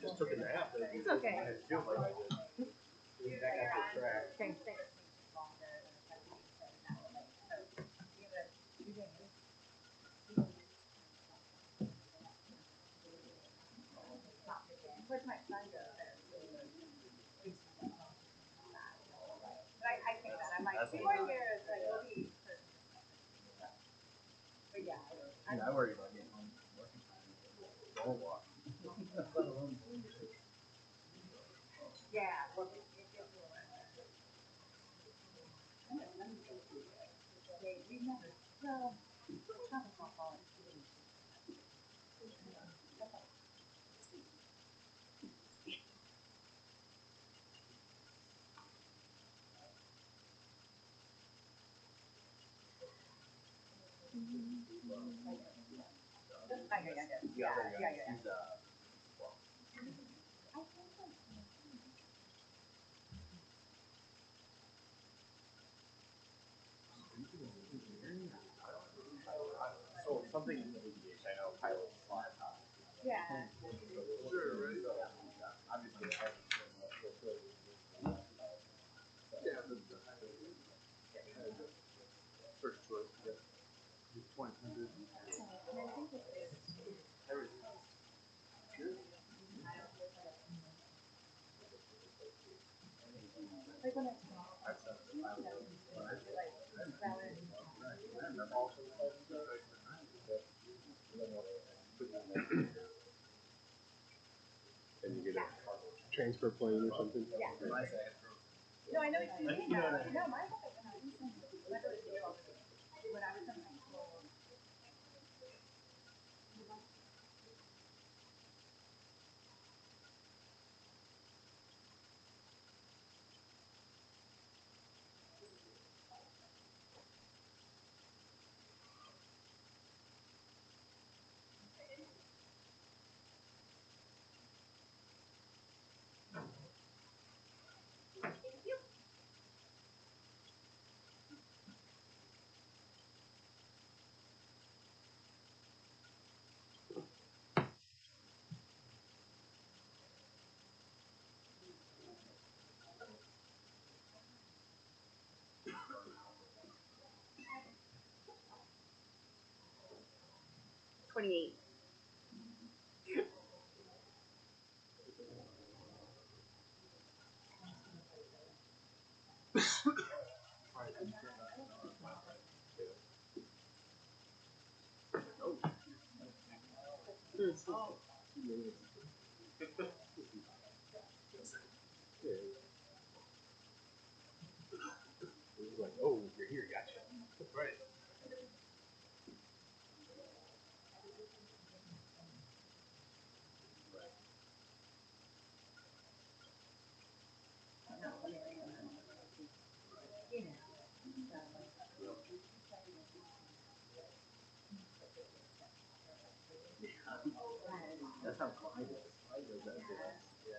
just took a nap. It's okay. I feel like I did. Back after track. Thanks. Where's my son go? But I think that I'm like, That's 2 what more years, like we'll be. But yeah, I worry about getting home from work in time. Don't walk. yeah. We've never. Well, tropical fall. Yeah. She's so something in aviation. I know pilots fly high. Yeah. Sure, right. So, obviously, I haven't been first choice. Yep. 2000. Like when it's I've said it. I and you get a transfer plane or something. yeah. No, I know what you mean. No, my when I was in high school. $28. Oh. It was like, oh, you're here, gotcha. Right. That's how Clyde is. Clyde does that. Yeah.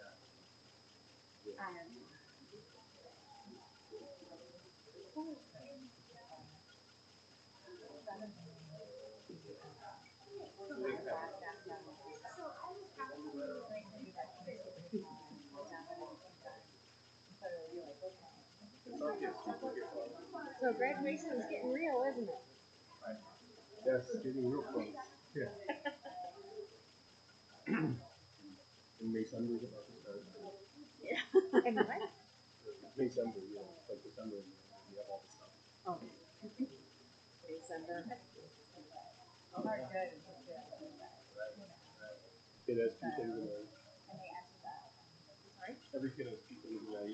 So graduation is getting real, isn't it? Yes, getting real close. Yeah. And December's about to start. Yeah. And what? December, like December, you have all the stuff. Oh. December. Oh, yeah. Kid has 2 things in there. Sorry? Every kid has 2 things in there.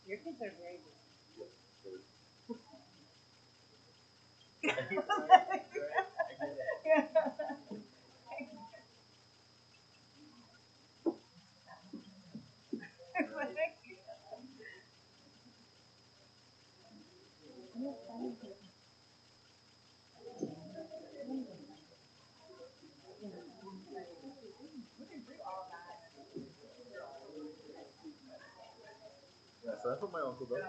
Your kids are very busy. Yeah. Yeah, so that's what my uncle does.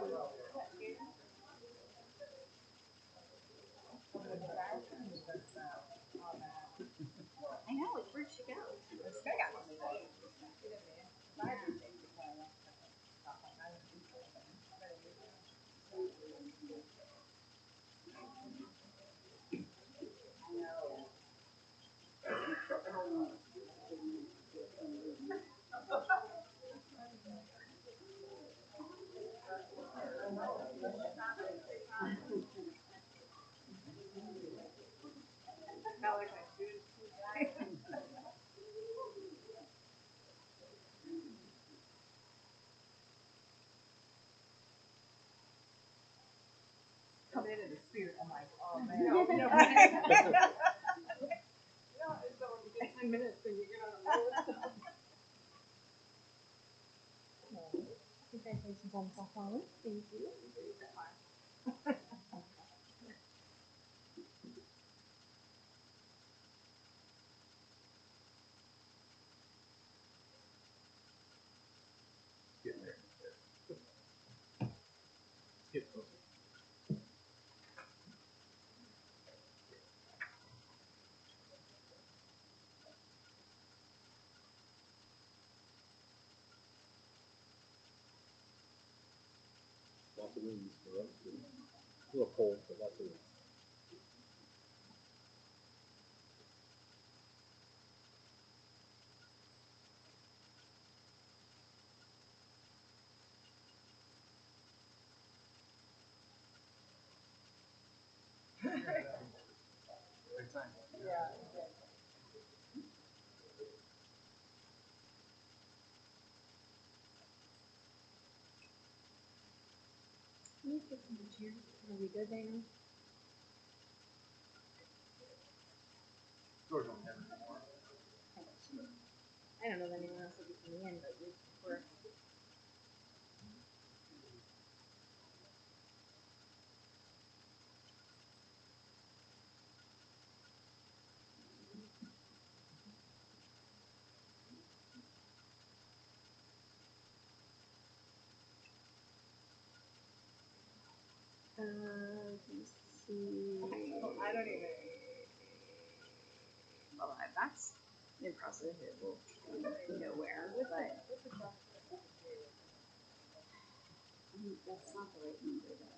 I know, like, where'd she go? So when you get 10 minutes and you get on a roll. Congratulations on softball win. Thank you. Getting there. Get closer. Lots of wins for us. Too. A little cold, but lots of wins. Good time. Yeah. Can you get some cheers? Are we good there now? George don't have it anymore. I don't know that anyone else will be coming in, but we're. Let's see. Oh, I don't even. Well, that's impressive. It will go nowhere, but that's not the right number though.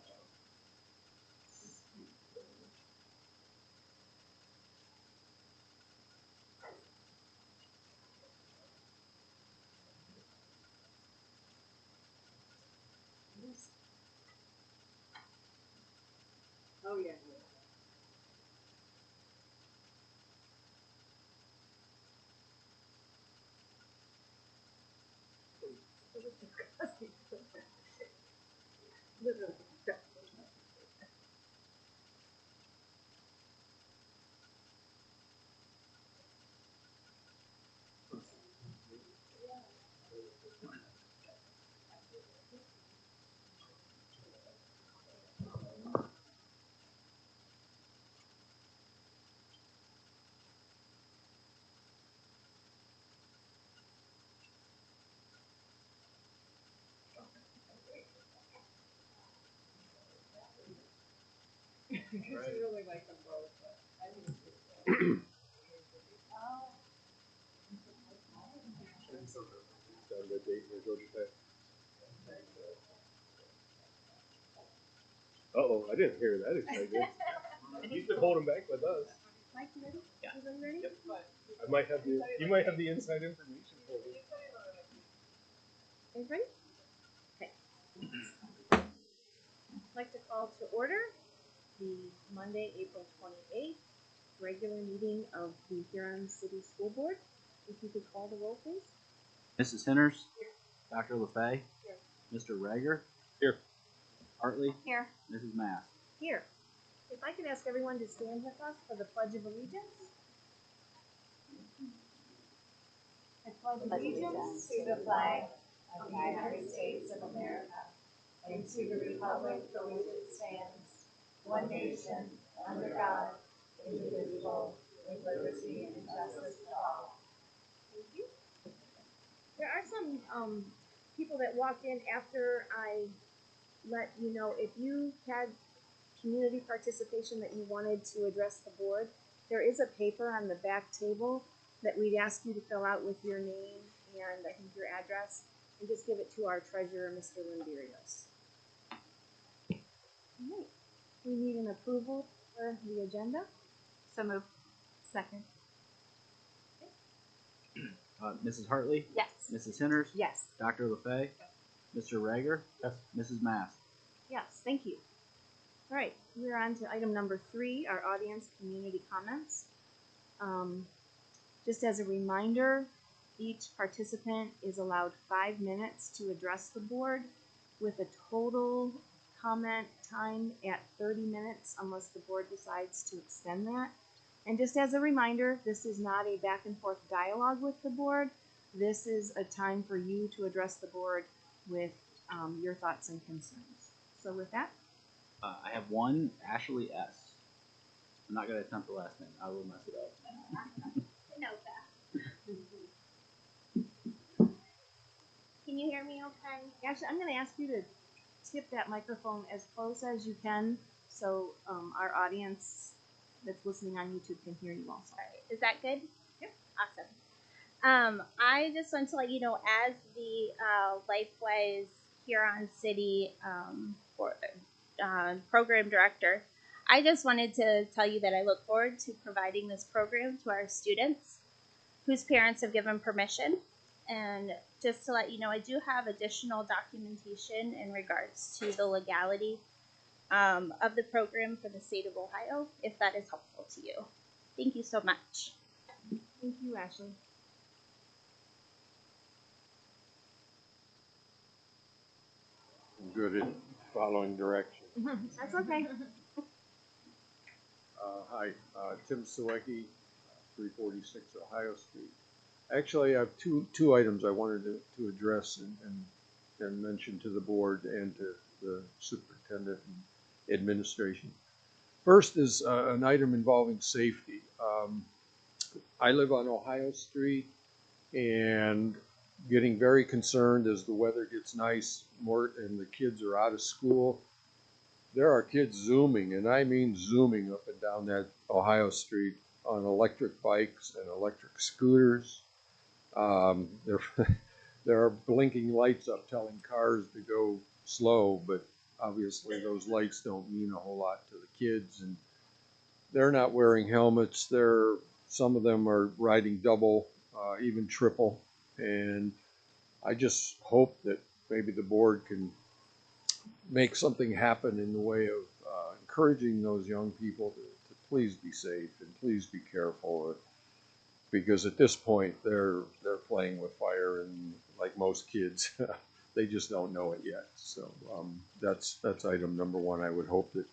Oh, yeah. It was disgusting. Literally disgusting. It's really like them both, but I think it's just. Down to Dayton or Georgia Tech. Uh-oh, I didn't hear that excitement. He's been holding back with us. Mike, you ready? Yeah. Everybody ready? Yep. I might have the you might have the inside information for me. Everybody? Okay. I'd like to call to order the Monday, April 28th regular meeting of the Huron City School Board. If you could call the roll, please. Mrs. Henners? Dr. LaFay? Mr. Rager? Here. Hartley? Here. Mrs. Mass? Here. If I could ask everyone to stand with us for the Pledge of Allegiance. I pledge Allegiance to the flag of the United States of America and to the republic for which it stands, one nation, under God, indivisible, with liberty and justice for all. Thank you. There are some people that walked in after I let you know if you had community participation that you wanted to address the board. There is a paper on the back table that we'd ask you to fill out with your name and I think your address and just give it to our treasurer, Mr. Limbirios. All right. We need an approval for the agenda. So move. Second. Mrs. Hartley? Yes. Mrs. Henners? Yes. Dr. LaFay? Mr. Rager? Yes. Mrs. Mass? Yes, thank you. All right, we're on to item number 3, our audience community comments. Just as a reminder, each participant is allowed 5 minutes to address the board with a total comment time at 30 minutes unless the board decides to extend that. And just as a reminder, this is not a back and forth dialogue with the board. This is a time for you to address the board with your thoughts and concerns. So with that, I have one, Ashley S. I'm not going to attempt the last name. I will mess it up. No, can you hear me okay? Ashley, I'm going to ask you to tip that microphone as close as you can so our audience that's listening on YouTube can hear you also. All right. Is that good? Yep. Awesome. I just want to let you know, as the LifeWise Huron City program director, I just wanted to tell you that I look forward to providing this program to our students whose parents have given permission. And just to let you know, I do have additional documentation in regards to the legality of the program for the state of Ohio, if that is helpful to you. Thank you so much. Thank you, Ashley. Good at following direction. That's okay. Hi, Tim Sawecki, 346 Ohio Street. Actually, I have two items I wanted to address and mention to the board and to the superintendent and administration. First is an item involving safety. I live on Ohio Street and getting very concerned as the weather gets nice more and the kids are out of school. There are kids zooming, and I mean zooming up and down that Ohio Street on electric bikes and electric scooters. There are blinking lights up telling cars to go slow, but obviously those lights don't mean a whole lot to the kids, and they're not wearing helmets. Some of them are riding double, even triple, and I just hope that maybe the board can make something happen in the way of encouraging those young people to please be safe and please be careful, because at this point they're playing with fire, and like most kids, they just don't know it yet. So that's item number one. I would hope that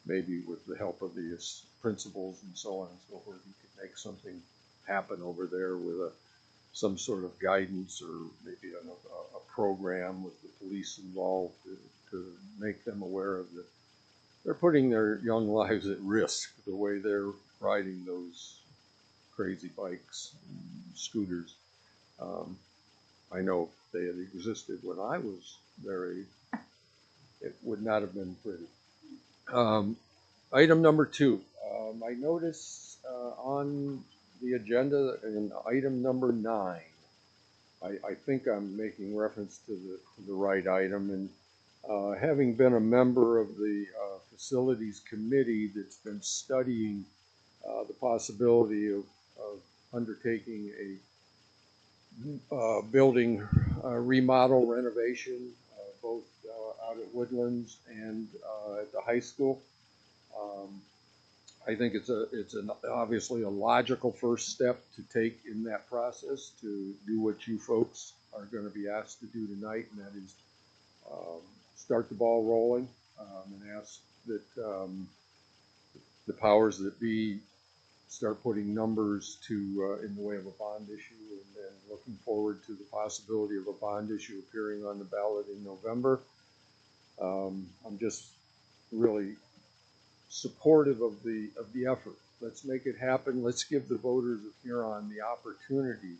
maybe with the help of the principals and so on and so forth, you could make something happen over there with some sort of guidance, or maybe a program with the police involved to make them aware of that they're putting their young lives at risk the way they're riding those crazy bikes and scooters. I know if they had existed when I was their age, it would not have been pretty. Item number two, I notice on the agenda in item number 9, I think I'm making reference to the right item, and having been a member of the facilities committee that's been studying the possibility of undertaking a building remodel renovation, both out at Woodlands and at the high school. I think it's obviously a logical first step to take in that process to do what you folks are going to be asked to do tonight, and that is start the ball rolling and ask that the powers that be start putting numbers to in the way of a bond issue, and then looking forward to the possibility of a bond issue appearing on the ballot in November. I'm just really supportive of the effort. Let's make it happen. Let's give the voters of Huron the opportunity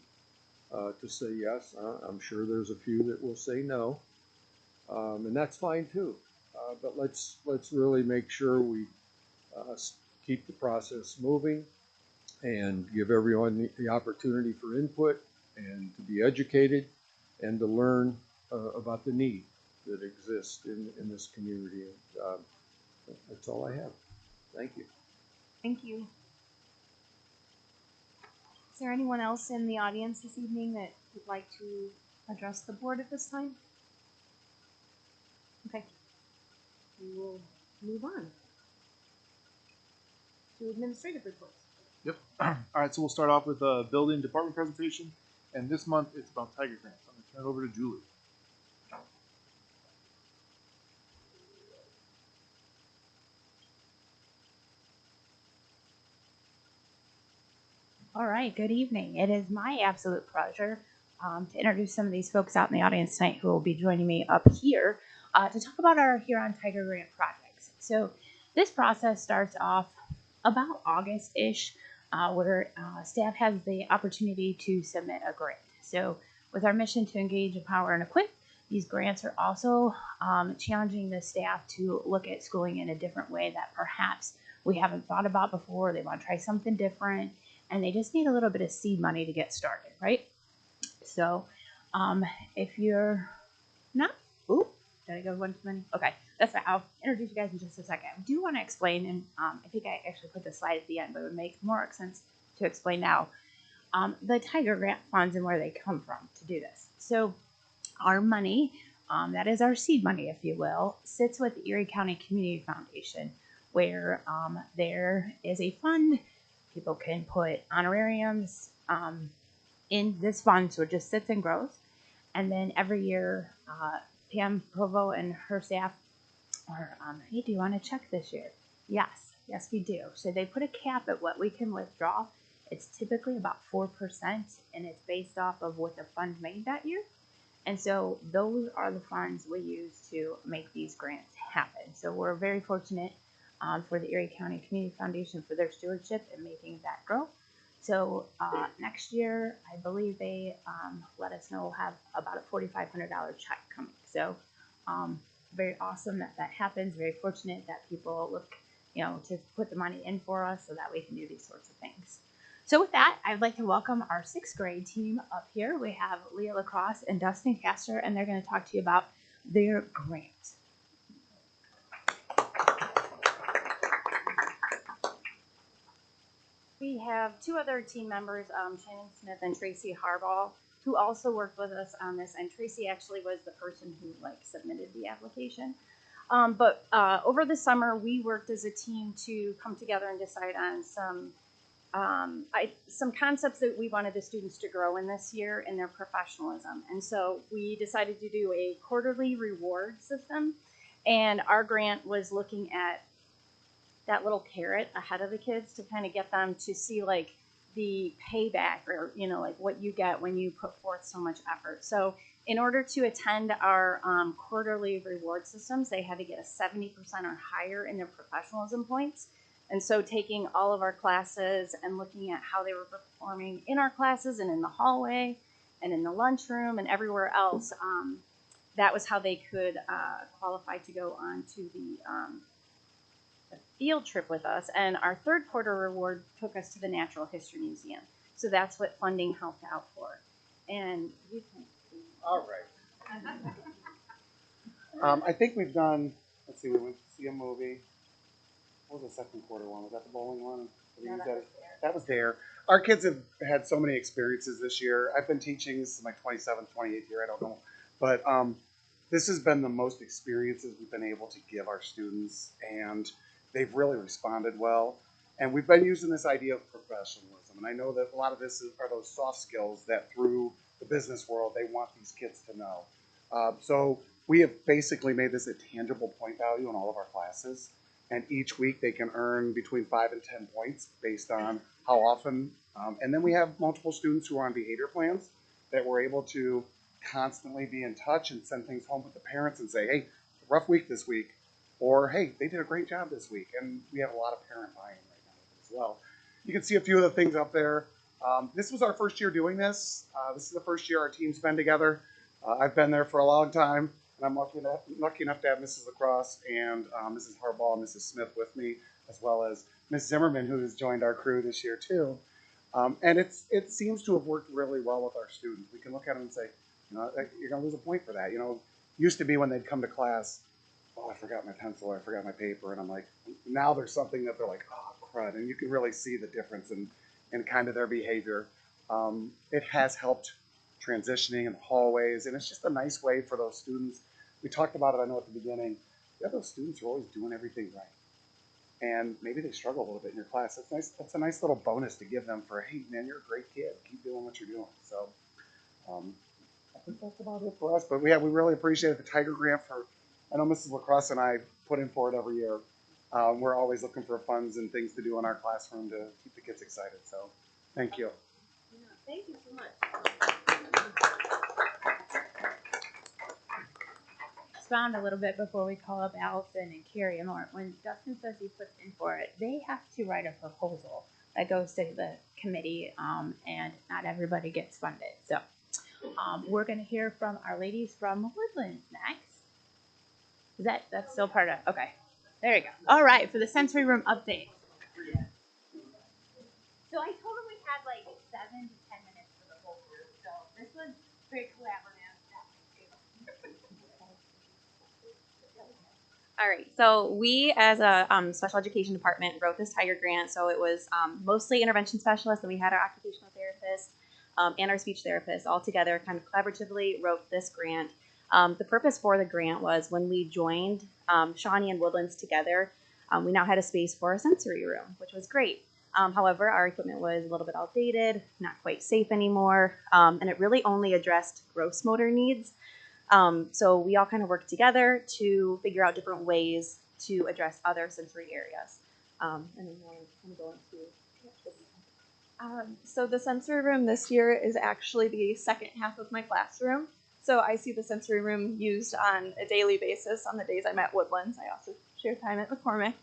to say yes. I'm sure there's a few that will say no, and that's fine too. But let's really make sure we keep the process moving and give everyone the opportunity for input and to be educated and to learn about the need that exists in this community. And that's all I have. Thank you. Thank you. Is there anyone else in the audience this evening that would like to address the board at this time? Okay. We will move on to administrative reports. Yep. All right, so we'll start off with a building department presentation, and this month it's about Tiger Grants. I'm going to turn it over to Julie. All right, good evening. It is my absolute pleasure to introduce some of these folks out in the audience tonight who will be joining me up here to talk about our Huron Tiger Grant projects. So this process starts off about August-ish, where staff has the opportunity to submit a grant. So with our mission to engage, empower, and equip, these grants are also challenging the staff to look at schooling in a different way that perhaps we haven't thought about before. They want to try something different, and they just need a little bit of seed money to get started, right? So if you're not, ooh, did I go one too many? Okay, that's fine. I'll introduce you guys in just a second. I do want to explain, and I think I actually put the slide at the end, but it would make more sense to explain now, the Tiger Grant funds and where they come from to do this. So our money, that is our seed money, if you will, sits with the Erie County Community Foundation, where there is a fund. People can put honorariums in this fund, so it just sits and grows. And then every year, Pam Provo and her staff are, hey, do you want to check this year? Yes, we do. So they put a cap at what we can withdraw. It's typically about 4%, and it's based off of what the fund made that year. And so those are the funds we use to make these grants happen. So we're very fortunate for the Erie County Community Foundation for their stewardship and making that grow. So next year, I believe they let us know we'll have about a $4,500 check coming. So very awesome that that happens. Very fortunate that people look, to put the money in for us so that we can do these sorts of things. So with that, I'd like to welcome our 6th grade team up here. We have Leah Lacrosse and Dustin Castor, and they're going to talk to you about their grant. We have 2 other team members, Shannon Smith and Tracy Harbaugh, who also worked with us on this. And Tracy actually was the person who submitted the application. But over the summer, we worked as a team to come together and decide on some concepts that we wanted the students to grow in this year in their professionalism. And so we decided to do a quarterly reward system. And our grant was looking at that little carrot ahead of the kids to kind of get them to see the payback, or what you get when you put forth so much effort. So in order to attend our quarterly reward systems, they had to get a 70% or higher in their professionalism points. And so taking all of our classes and looking at how they were performing in our classes and in the hallway and in the lunchroom and everywhere else, that was how they could qualify to go on to the field trip with us. And our 3rd quarter reward took us to the Natural History Museum. So that's what funding helped out for. And you can. All right. I think we've done, let's see, we went to see a movie. What was the 2nd quarter one? Was that the bowling one? No, that was there. Our kids have had so many experiences this year. I've been teaching, this is my 27th, 28th year, I don't know. But this has been the most experiences we've been able to give our students, and they've really responded well. And we've been using this idea of professionalism. And I know that a lot of this are those soft skills that through the business world, they want these kids to know. So we have basically made this a tangible point value in all of our classes. And each week they can earn between 5 and 10 points based on how often. And then we have multiple students who are on behavior plans that we're able to constantly be in touch and send things home with the parents and say, hey, rough week this week. Or, hey, they did a great job this week. And we have a lot of parent buy-in right now as well. You can see a few of the things up there. This was our first year doing this. This is the first year our team's been together. I've been there for a long time. And I'm lucky enough to have Mrs. Lacrosse and Mrs. Harbaugh and Mrs. Smith with me, as well as Ms. Zimmerman, who has joined our crew this year too. And it seems to have worked really well with our students. We can look at them and say, you're going to lose a point for that. Used to be when they'd come to class, oh, I forgot my pencil, or I forgot my paper. And I'm like, now there's something that they're like, oh, crud. And you can really see the difference in kind of their behavior. It has helped transitioning in the hallways, and it's just a nice way for those students. We talked about it, I know, at the beginning. You have those students who are always doing everything right. And maybe they struggle a little bit in your class. That's nice. That's a nice little bonus to give them for, hey, man, you're a great kid. Keep doing what you're doing. So I think that's about it for us. But we really appreciate the Tiger Grant for, I know Mrs. Lacrosse and I put in for it every year. We're always looking for funds and things to do in our classroom to keep the kids excited. So Thank you. Thank you so much. Expound a little bit before we call up Allison and Carrie and Lauren. When Dustin says he puts in for it, they have to write a proposal that goes to the committee, and not everybody gets funded. So we're going to hear from our ladies from Woodlands next. That's still part of, okay. There you go. All right, for the sensory room update. So I told him we had like 7 to 10 minutes for the whole group. So this was very collaborative. All right, so we as a special education department wrote this Tiger grant. So it was mostly intervention specialists, and we had our occupational therapist and our speech therapist all together, kind of collaboratively wrote this grant. The purpose for the grant was when we joined Shawnee and Woodlands together, we now had a space for a sensory room, which was great. However, our equipment was a little bit outdated, not quite safe anymore, and it really only addressed gross motor needs. So we all kind of worked together to figure out different ways to address other sensory areas. And then I'm going to. So the sensory room this year is actually the second half of my classroom. So I see the sensory room used on a daily basis on the days I'm at Woodlands. I also share time at McCormick.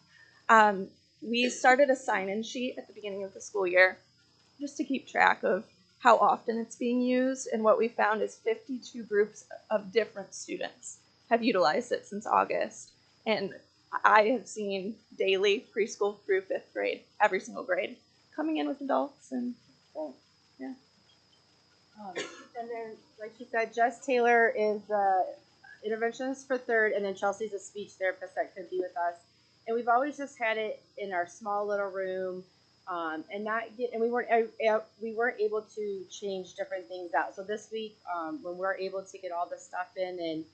We started a sign-in sheet at the beginning of the school year just to keep track of how often it's being used, and what we found is 52 groups of different students have utilized it since August. And I have seen daily, preschool through 5th grade, every single grade, coming in with adults, and so, yeah. And then, like she said, Jess Taylor is the interventionist for 3rd, and then Chelsea's a speech therapist that could be with us. And we've always just had it in our small little room, and we weren't able to change different things out. So this week, when we're able to get all the stuff in, and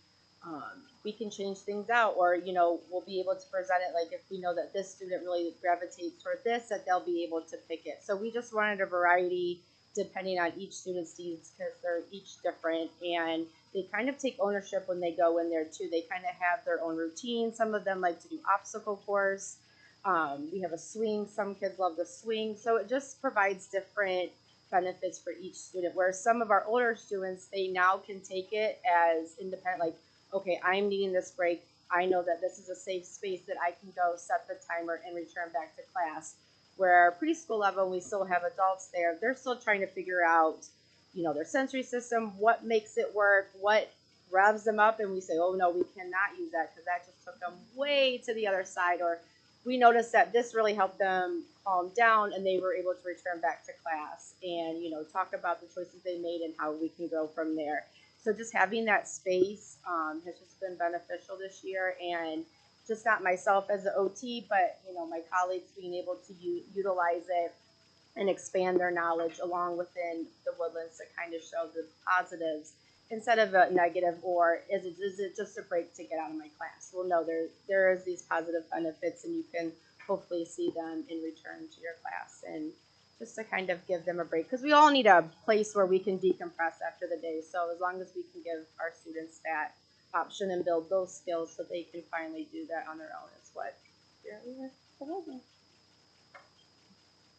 we can change things out, or we'll be able to present it. Like if we know that this student really gravitates toward this, that they'll be able to pick it. So we just wanted a variety depending on each student's needs, because they're each different, and they kind of take ownership when they go in there too. They kind of have their own routine. Some of them like to do obstacle course. We have a swing. Some kids love the swing. So it just provides different benefits for each student, where some of our older students, they now can take it as independent, like, okay, I'm needing this break. I know that this is a safe space that I can go set the timer and return back to class. Where preschool level, we still have adults there. They're still trying to figure out, their sensory system, what makes it work, what revs them up, and we say, oh no, we cannot use that because that just took them way to the other side. Or we noticed that this really helped them calm down, and they were able to return back to class and talk about the choices they made and how we can go from there. So just having that space has just been beneficial this year, and just not myself as an OT, but my colleagues being able to utilize it and expand their knowledge along within the Woodlands to kind of show the positives instead of a negative, or is it just a break to get out of my class? Well, no, there is these positive benefits, and you can hopefully see them in return to your class, and just to kind of give them a break, because we all need a place where we can decompress after the day. So as long as we can give our students that option and build those skills so they can finally do that on their own is what we're proposing.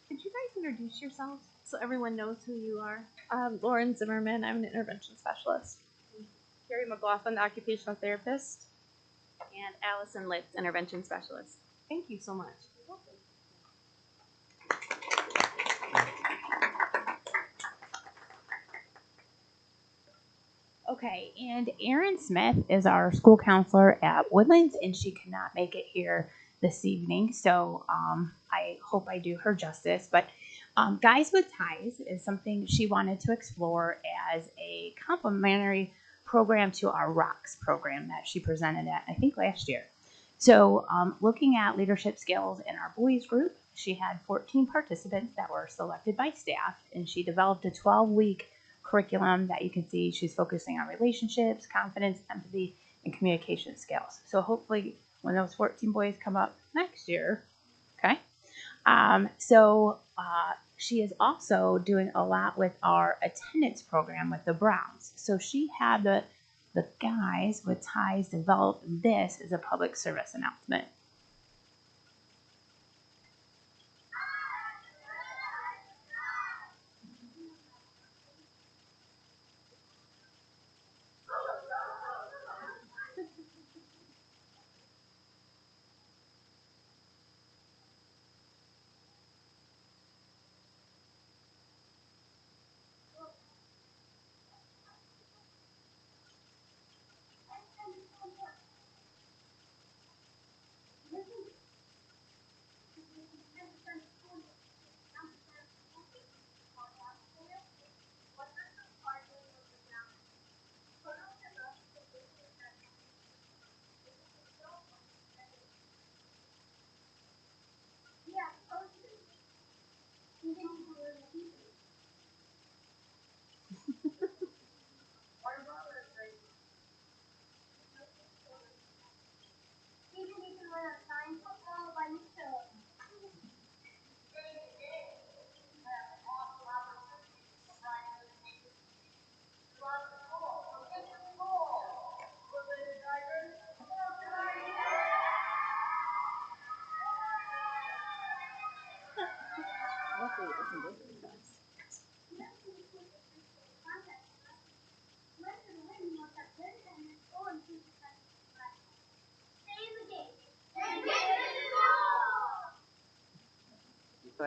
Could you guys introduce yourselves so everyone knows who you are? Lauren Zimmerman. I'm an intervention specialist. Carrie McLaughlin, occupational therapist. And Allison Litz, intervention specialist. Thank you so much. Okay, and Erin Smith is our school counselor at Woodlands, and she could not make it here this evening, so I hope I do her justice. But Guys with Ties is something she wanted to explore as a complementary program to our ROCKS program that she presented at, I think, last year. So looking at leadership skills in our boys group, she had 14 participants that were selected by staff, and she developed a 12-week curriculum that you can see she's focusing on relationships, confidence, empathy, and communication skills. So hopefully when those 14 boys come up next year, okay? She is also doing a lot with our attendance program with the Browns. So she had the Guys with Ties develop this as a public service announcement.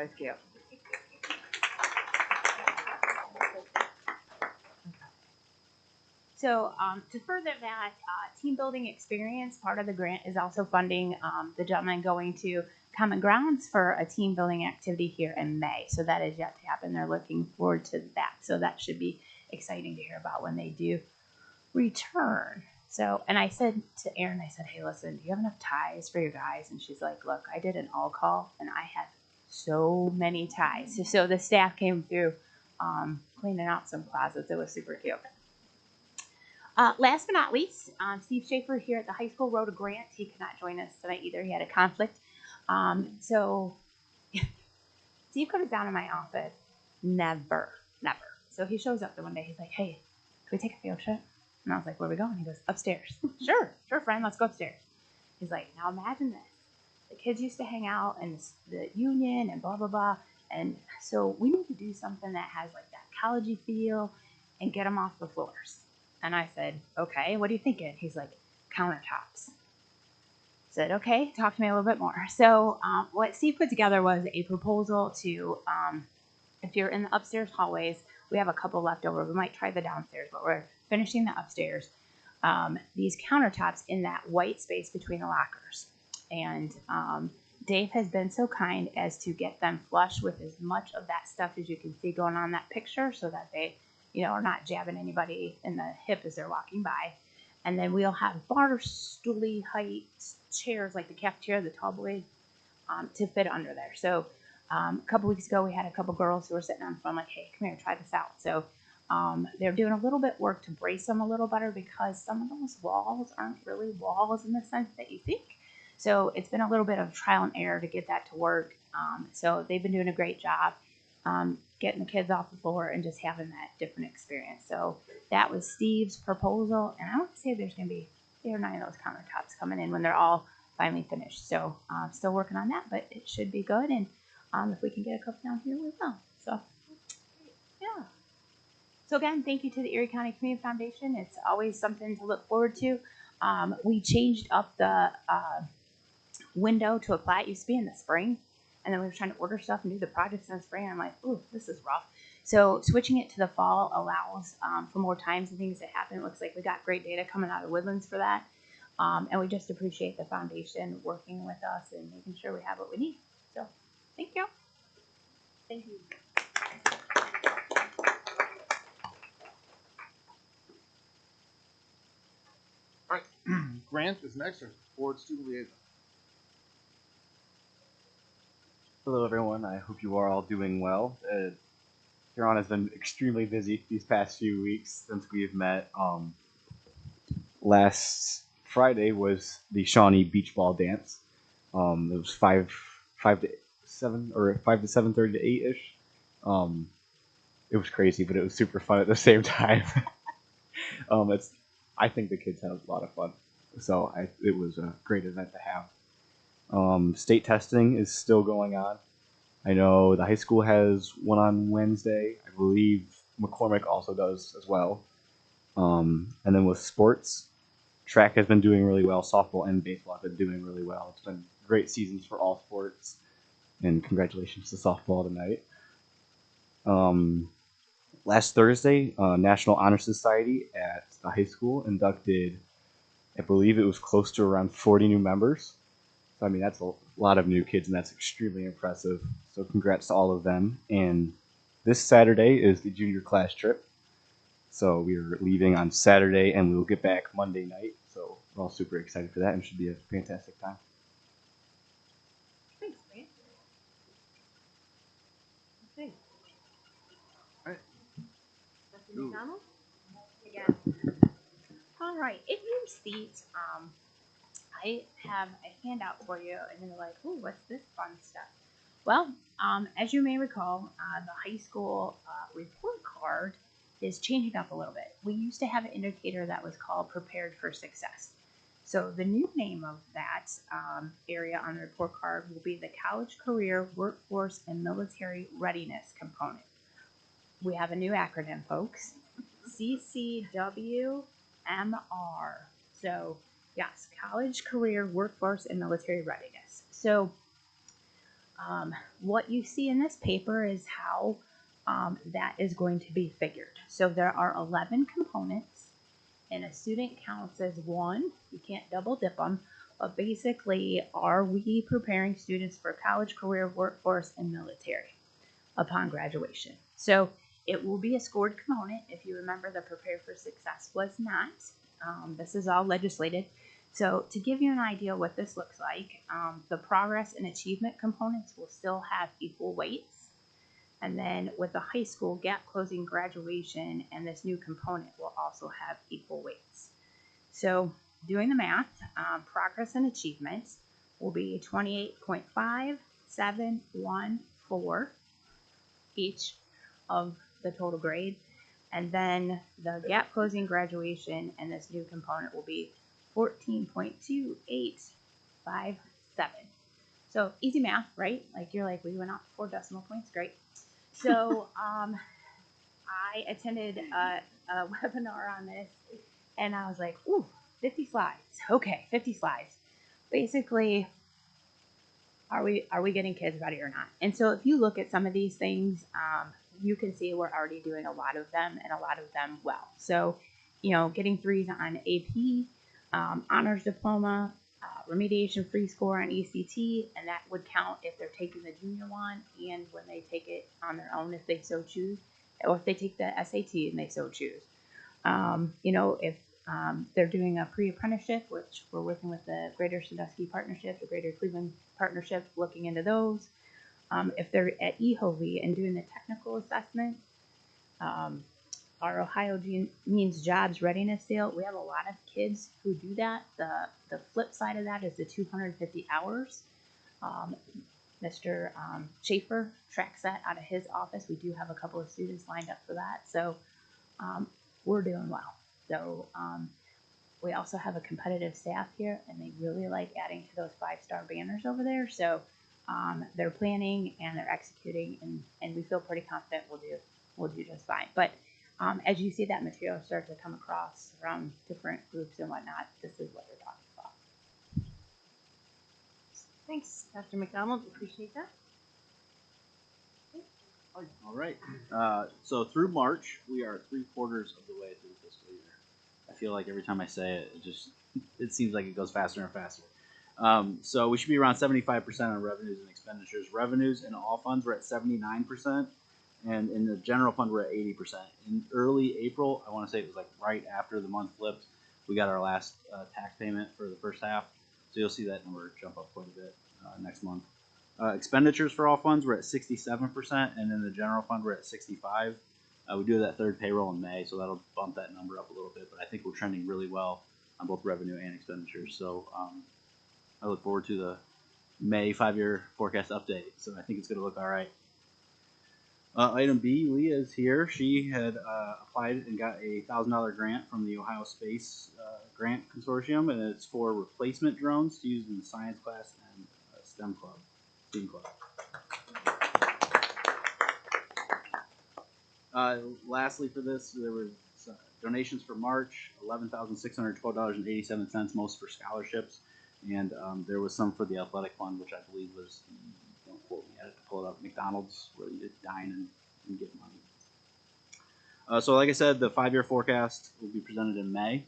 always cute. So to further that team building experience, part of the grant is also funding the gentleman going to Common Grounds for a team building activity here in May. So that is yet to happen. They're looking forward to that. So that should be exciting to hear about when they do return. So, and I said to Erin, I said, hey, listen, do you have enough ties for your guys? And she's like, look, I did an all call and I had so many ties. So the staff came through cleaning out some closets. It was super cute. Last but not least, Steve Schaefer here at the high school wrote a grant. He could not join us tonight either. He had a conflict. So Steve comes down in my office. Never. So he shows up the one day. He's like, hey, can we take a field trip? And I was like, where are we going? He goes, upstairs. Sure, friend, let's go upstairs. He's like, now imagine this. The kids used to hang out in the Union and blah, blah, blah. And so we need to do something that has like that collegey feel and get them off the floors. And I said, okay, what are you thinking? He's like, countertops. I said, okay, talk to me a little bit more. So what Steve put together was a proposal to, if you're in the upstairs hallways, we have a couple left over. We might try the downstairs, but we're finishing the upstairs. These countertops in that white space between the lockers. And Dave has been so kind as to get them flush with as much of that stuff as you can see going on in that picture so that they are not jabbing anybody in the hip as they're walking by. And then we'll have bar stooly height chairs like the cafeteria, the tall boys, to fit under there. So a couple weeks ago, we had a couple girls who were sitting on the phone like, hey, come here, try this out. So they're doing a little bit work to brace them a little better because some of those walls aren't really walls in the sense that you think. So it's been a little bit of trial and error to get that to work. So they've been doing a great job getting the kids off the floor and just having that different experience. So that was Steve's proposal. And I want to say there's going to be 8 or 9 of those countertops coming in when they're all finally finished. So still working on that, but it should be good. And if we can get a couple down here, we will. So, yeah. So again, thank you to the Erie County Community Foundation. It's always something to look forward to. We changed up the window to apply. It used to be in the spring. And then we were trying to order stuff and do the projects in the spring. And I'm like, ooh, this is rough. So switching it to the fall allows for more times and things to happen. It looks like we got great data coming out of Woodlands for that. And we just appreciate the foundation working with us and making sure we have what we need. So thank you. Thank you. All right, Grant is next, our board student liaison. Hello, everyone. I hope you are all doing well. Huron has been extremely busy these past few weeks since we've met. Last Friday was the Shawnee Beach Ball Dance. It was 5 to 7 or 5 to 7:30 to 8-ish. It was crazy, but it was super fun at the same time. I think the kids had a lot of fun, so it was a great event to have. State testing is still going on. I know the high school has one on Wednesday. I believe McCormick also does as well. And then with sports, track has been doing really well. Softball and baseball have been doing really well. It's been great seasons for all sports. And congratulations to softball tonight. Last Thursday, National Honor Society at the high school inducted, I believe it was close to around 40 new members. So, I mean, that's a lot of new kids, and that's extremely impressive. So congrats to all of them. And this Saturday is the junior class trip. So we are leaving on Saturday, and we will get back Monday night. So we're all super excited for that, and it should be a fantastic time. Thanks, Grant. Okay. All right. Dr. McDonald? Again. All right. If you seat, I have a handout for you, and you're like, "Ooh, what's this fun stuff?" Well, as you may recall, the high school report card is changing up a little bit. We used to have an indicator that was called Prepared for Success. So the new name of that area on the report card will be the College Career Workforce and Military Readiness component. We have a new acronym, folks. CCWMR. So yes, College Career Workforce and Military Readiness. So What you see in this paper is how that is going to be figured. So there are 11 components, and a student counts as one. You can't double dip them, but basically, are we preparing students for college, career, workforce, and military upon graduation? So it will be a scored component. If you remember, the Prepare for Success was not. This is all legislated. So to give you an idea what this looks like, the progress and achievement components will still have equal weights. And then with the high school, gap closing, graduation, and this new component will also have equal weights. So doing the math, progress and achievement will be 28.5714 each of the total grade. And then the gap closing, graduation, and this new component will be 14.2857. So easy math, right? Like you're like, we went off 4 decimal points, great. So I attended a webinar on this, and I was like, ooh, 50 slides. Okay, 50 slides. Basically, are we getting kids ready or not? And so if you look at some of these things, you can see we're already doing a lot of them, and a lot of them well. So, you know, getting 3s on AP, honors diploma, remediation free score on ECT, and that would count if they're taking the junior one and when they take it on their own if they so choose, or if they take the SAT and they so choose. You know, if they're doing a pre-apprenticeship, which we're working with the Greater Sandusky Partnership, the Greater Cleveland Partnership, looking into those. If they're at EHOVE and doing the technical assessment, our Ohio Means Jobs Readiness Sale, we have a lot of kids who do that. The flip side of that is the 250 hours. Mr. Schaefer tracks that out of his office. We do have a couple of students lined up for that. So we're doing well. So we also have a competitive staff here, and they really like adding to those 5-star banners over there. So they're planning and they're executing, and we feel pretty confident we'll do just fine. But as you see that material start to come across from different groups and whatnot, this is what they're talking about. Thanks, Dr. McDonald. Appreciate that. All right. So through March, we are 3/4 of the way through the fiscal year. I feel like every time I say it, it seems like it goes faster and faster. So we should be around 75% on revenues and expenditures. Revenues in all funds were at 79%, and in the general fund we're at 80%. In early April, I want to say it was like right after the month flipped, we got our last tax payment for the first half. So you'll see that number jump up quite a bit next month. Expenditures for all funds were at 67%, and in the general fund we're at 65%. We do that third payroll in May, so that'll bump that number up a little bit. But I think we're trending really well on both revenue and expenditures. So I look forward to the May 5-year forecast update. So I think it's going to look all right. Item B, Leah is here. She had applied and got a $1,000 grant from the Ohio Space Grant Consortium, and it's for replacement drones to use in the science class and STEM club, STEAM club. Lastly, for this, there was donations for March, $11,612.87, most for scholarships, and there was some for the athletic fund, which I believe was, don't quote me, I had to pull it up, McDonald's, where you dine and get money. So like I said, the 5-year forecast will be presented in May.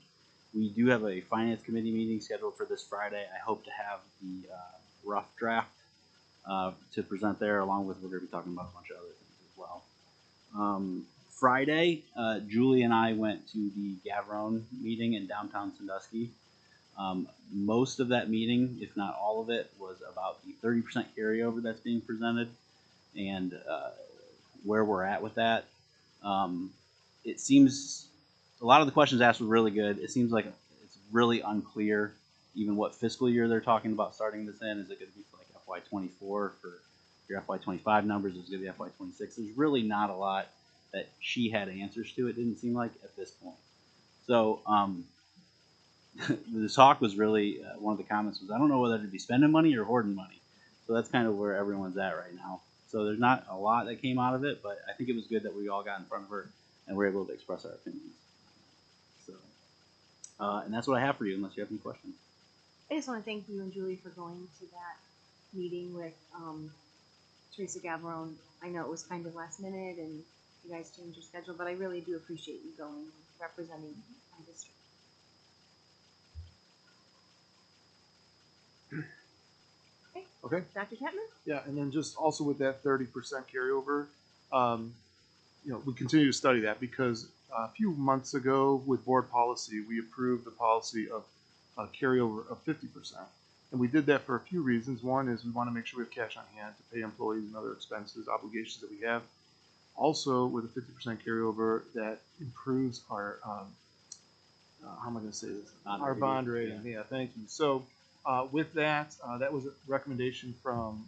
We do have a finance committee meeting scheduled for this Friday. I hope to have the rough draft to present there, along with, we're going to be talking about a bunch of other things as well. Friday, Julie and I went to the Gavrone meeting in downtown Sandusky. Most of that meeting, if not all of it, was about the 30% carryover that's being presented and where we're at with that. It seems a lot of the questions asked were really good. It seems like it's really unclear even what fiscal year they're talking about starting this in. Is it going to be for like FY24 for your FY25 numbers? Is it going to be FY26? There's really not a lot that she had answers to, it didn't seem like, at this point. So the talk was really, one of the comments was, I don't know whether to be spending money or hoarding money. So that's kind of where everyone's at right now. So there's not a lot that came out of it, but I think it was good that we all got in front of her and were able to express our opinions. So, and that's what I have for you, unless you have any questions. I just want to thank you and Julie for going to that meeting with Teresa Gavarone. I know it was kind of last minute and you guys changed your schedule, but I really do appreciate you going and representing my district. Okay. Dr. Chapman? Yeah, and then just also with that 30% carryover, we continue to study that because a few months ago with board policy, we approved the policy of a carryover of 50%. And we did that for a few reasons. One is we want to make sure we have cash on hand to pay employees and other expenses, obligations that we have. Also, with a 50% carryover, that improves our, how am I going to say this? Our bond rating. Yeah, thank you. So with that, that was a recommendation from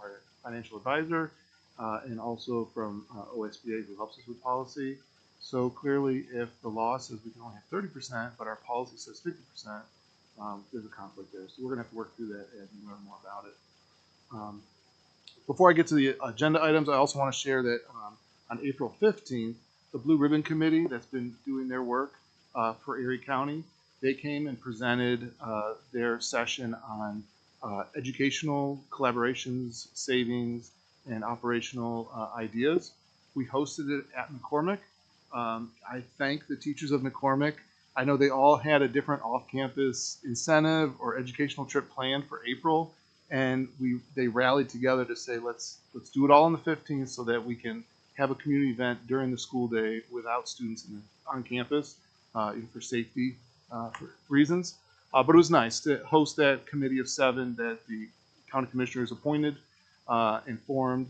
our financial advisor and also from OSBA, who helps us with policy. So clearly, if the law says we can only have 30%, but our policy says 50%, there's a conflict there. So we're going to have to work through that as we learn more about it. Before I get to the agenda items, I also want to share that on April 15th, the Blue Ribbon Committee that's been doing their work for Erie County, they came and presented their session on educational collaborations, savings, and operational ideas. We hosted it at McCormick. I thank the teachers of McCormick. I know they all had a different off-campus incentive or educational trip planned for April, and they rallied together to say let's do it all on the 15th so that we can have a community event during the school day without students on campus, even for safety for reasons. But it was nice to host that committee of 7 that the county commissioners appointed and formed.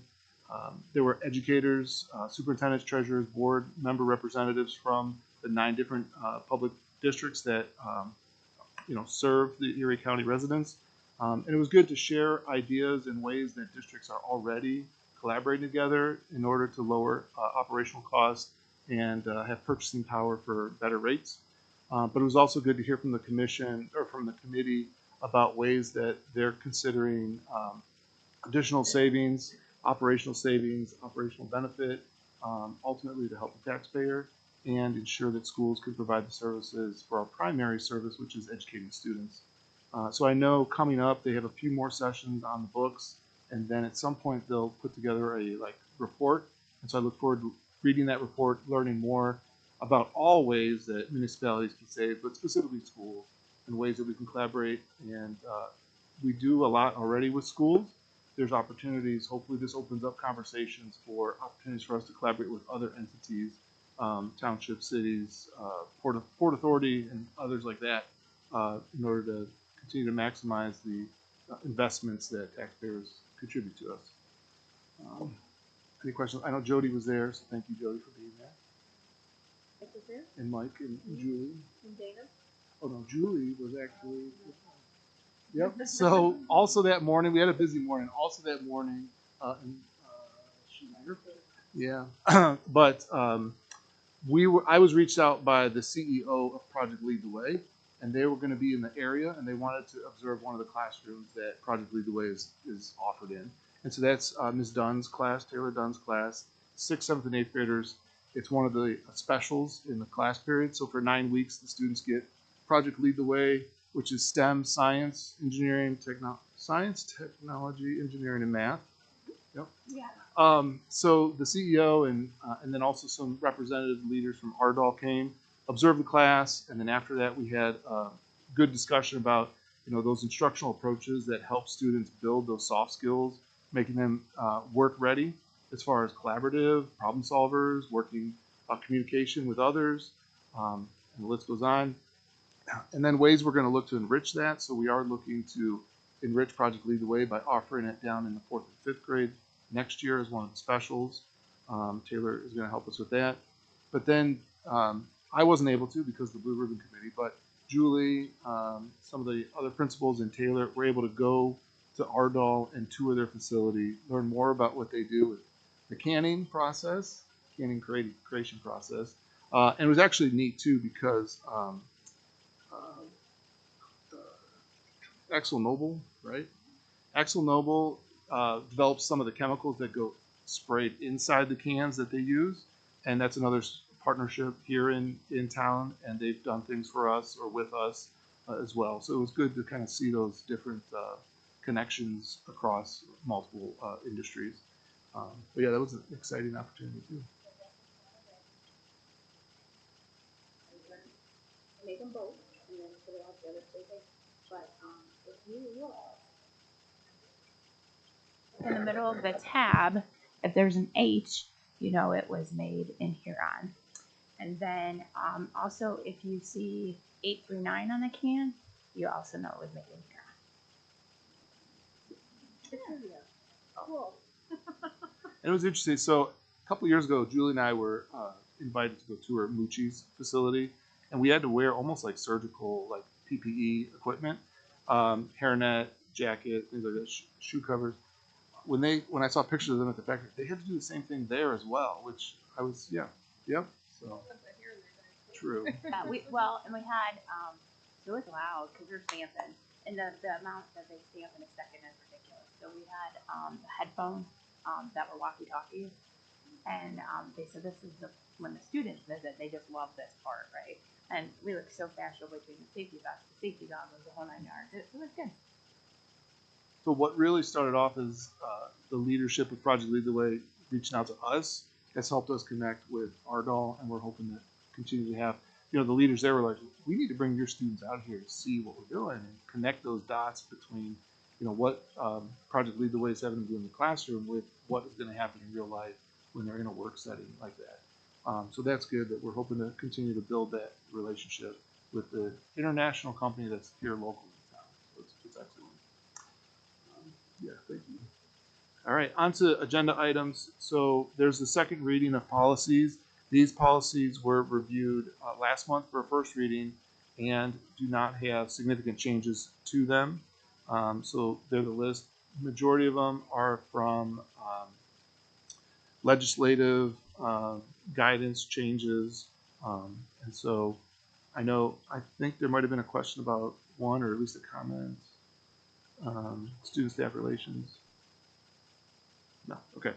There were educators, superintendents, treasurers, board member representatives from the 9 different public districts that serve the Erie County residents. And it was good to share ideas and ways that districts are already collaborating together in order to lower operational costs and have purchasing power for better rates. But it was also good to hear from the commission or from the committee about ways that they're considering additional savings, operational benefit, ultimately to help the taxpayer and ensure that schools can provide the services for our primary service, which is educating students. So I know coming up, they have a few more sessions on the books, and then at some point they'll put together a report. And so I look forward to reading that report, learning more about all ways that municipalities can save, but specifically schools, and ways that we can collaborate. And we do a lot already with schools. There's opportunities. Hopefully this opens up conversations for opportunities for us to collaborate with other entities, townships, cities, Port Authority, and others like that in order to continue to maximize the investments that taxpayers contribute to us. Any questions? I know Jody was there, so thank you, Jody, for being there. Mike was there? And Mike and Julie. And Dana? Oh no, Julie was actually. Yep. So also that morning, we had a busy morning. Also that morning, yeah. But I was reached out by the CEO of Project Lead the Way, and they were going to be in the area, and they wanted to observe one of the classrooms that Project Lead the Way is offered in. And so that's Ms. Dunn's class, Taylor Dunn's class, 6th, 7th, and 8th graders. It's one of the specials in the class period. So for 9 weeks, the students get Project Lead the Way, which is STEM, science, engineering, technology, engineering, and math. Yep. Yeah. So the CEO and then also some representative leaders from Ardall came, observed the class, and then after that we had a good discussion about those instructional approaches that help students build those soft skills, making them work ready as far as collaborative, problem solvers, working communication with others, and the list goes on. And then ways we're going to look to enrich that. So we are looking to enrich Project Lead the Way by offering it down in the 4th and 5th grade next year as one of the specials. Taylor is going to help us with that. But then I wasn't able to because of the Blue Ribbon Committee, but Julie, some of the other principals, and Taylor were able to go to Ardall and tour their facility, learn more about what they do with the canning creation process. And it was actually neat too because Axel Noble, right? Axel Noble develops some of the chemicals that go sprayed inside the cans that they use, and that's another partnership here in town, and they've done things for us or with us as well. So it was good to kind of see those different connections across multiple industries. But yeah, that was an exciting opportunity too. Make them both and then put it all together so they, but, if you look, In the middle of the tab, if there's an H, you know it was made in Huron. And then also if you see 839 on the can, you also know it was made in Huron. cool. And it was interesting. So a couple years ago, Julie and I were invited to go tour Mucci's facility, and we had to wear almost like surgical, like PPE equipment, hairnet, jacket, things like that, shoe covers. When I saw pictures of them at the factory, they had to do the same thing there as well, which I was, yep. So true. Yeah, we had so it was loud because they're stamping, and the amount that they stamp in a second is ridiculous. So we had headphones that were walkie-talkies, and they said this is when the students visit, they just love this part, right? And we looked so fashionable between the safety vest, the safety goggles, the whole 9 yards. It was good. So what really started off as the leadership of Project Lead the Way reaching out to us has helped us connect with Ardall, and we're hoping to continue to have, the leaders there were like, we need to bring your students out here to see what we're doing and connect those dots between, what Project Lead the Way is having them do in the classroom with what is going to happen in real life when they're in a work setting like that. So that's good that we're hoping to continue to build that relationship with the international company that's here locally in town. So it's excellent. Yeah, thank you. All right, on to agenda items. So there's the second reading of policies. These policies were reviewed last month for a first reading and do not have significant changes to them. So they're the list. Majority of them are from legislative guidance changes. And so I think there might have been a question about one, or at least a comment. Student-staff relations. No, okay.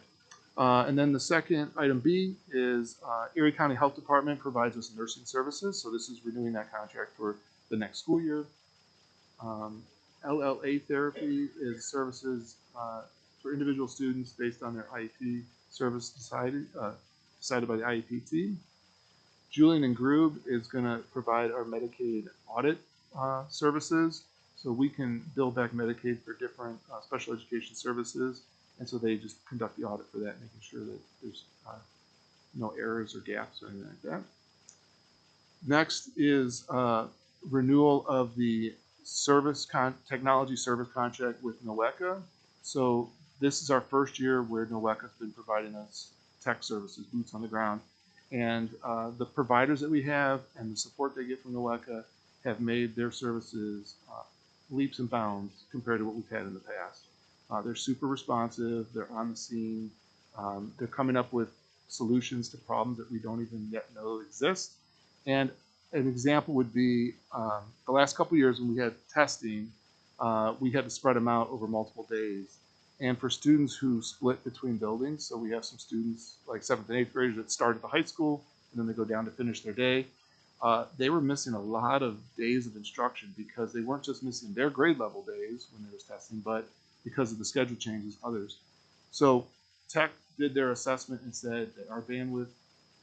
And then the second, item B, is Erie County Health Department provides us nursing services. So this is renewing that contract for the next school year. LLA therapy is services for individual students based on their IEP service decided by the IEP team. Julian and Grube is going to provide our Medicaid audit services. So we can bill back Medicaid for different special education services. And so they just conduct the audit for that, making sure that there's no errors or gaps or anything like that. Next is renewal of the technology service contract with NOECA. So this is our first year where NOECA has been providing us tech services, boots on the ground. And the providers that we have and the support they get from NOECA have made their services leaps and bounds compared to what we've had in the past. They're super responsive. They're on the scene. They're coming up with solutions to problems that we don't even yet know exist. And an example would be the last couple of years when we had testing, we had to spread them out over multiple days. And for students who split between buildings, so we have some students like 7th and 8th graders that start at the high school and then they go down to finish their day. They were missing a lot of days of instruction because they weren't just missing their grade level days when there was testing, but because of the schedule changes, others. So tech did their assessment and said that our bandwidth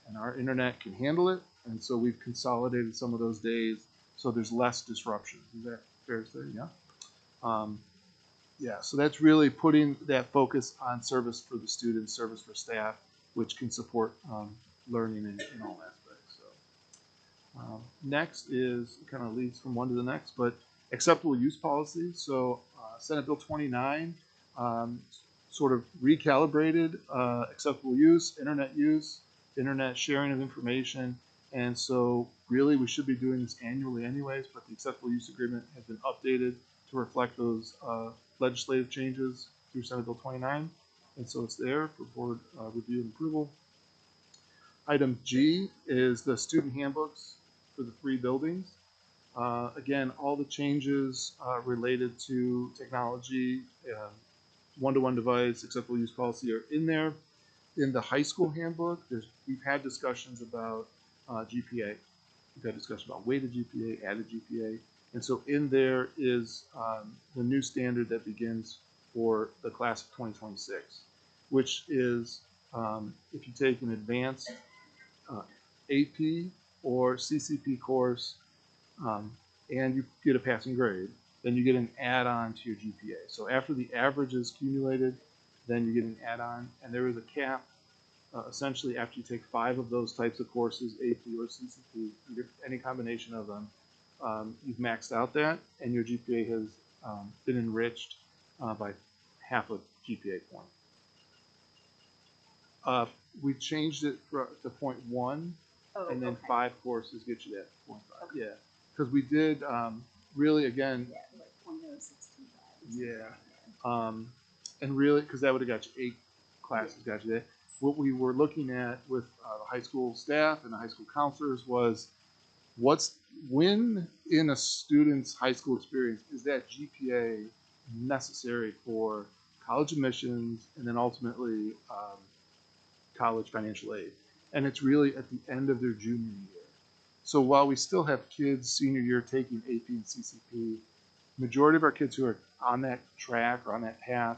and our internet can handle it. And so we've consolidated some of those days so there's less disruption. Is that fair to say? Yeah. Yeah, so that's really putting that focus on service for the students, service for staff, which can support learning in all aspects. So next is, kind of leads from one to the next, but acceptable use policy. So Senate Bill 29 sort of recalibrated acceptable use, internet sharing of information. And so really we should be doing this annually anyways, but the acceptable use agreement has been updated to reflect those legislative changes through Senate Bill 29. And so it's there for board review and approval. Item G is the student handbooks for the 3 buildings. Again, all the changes related to technology, one-to-one device, acceptable use policy are in there. In the high school handbook, we've had discussions about GPA. We've had discussion about weighted GPA, added GPA. And so in there is the new standard that begins for the class of 2026, which is if you take an advanced AP or CCP course and you get a passing grade, then you get an add-on to your GPA. So after the average is accumulated, then you get an add-on, and there is a cap. Essentially, after you take 5 of those types of courses, AP or CCP, any combination of them, you've maxed out that, and your GPA has been enriched by half a GPA point. We changed it to 0.1, and then 5 courses get you that 0.5. Okay. Yeah, because we did really, again, like 0.065. yeah, and really, because that would have got you 8 classes, got you that. What we were looking at with the high school staff and the high school counselors was when in a student's high school experience is that GPA necessary for college admissions and then ultimately college financial aid. And it's really at the end of their junior year. So while we still have kids senior year taking AP and CCP, majority of our kids who are on that track or on that path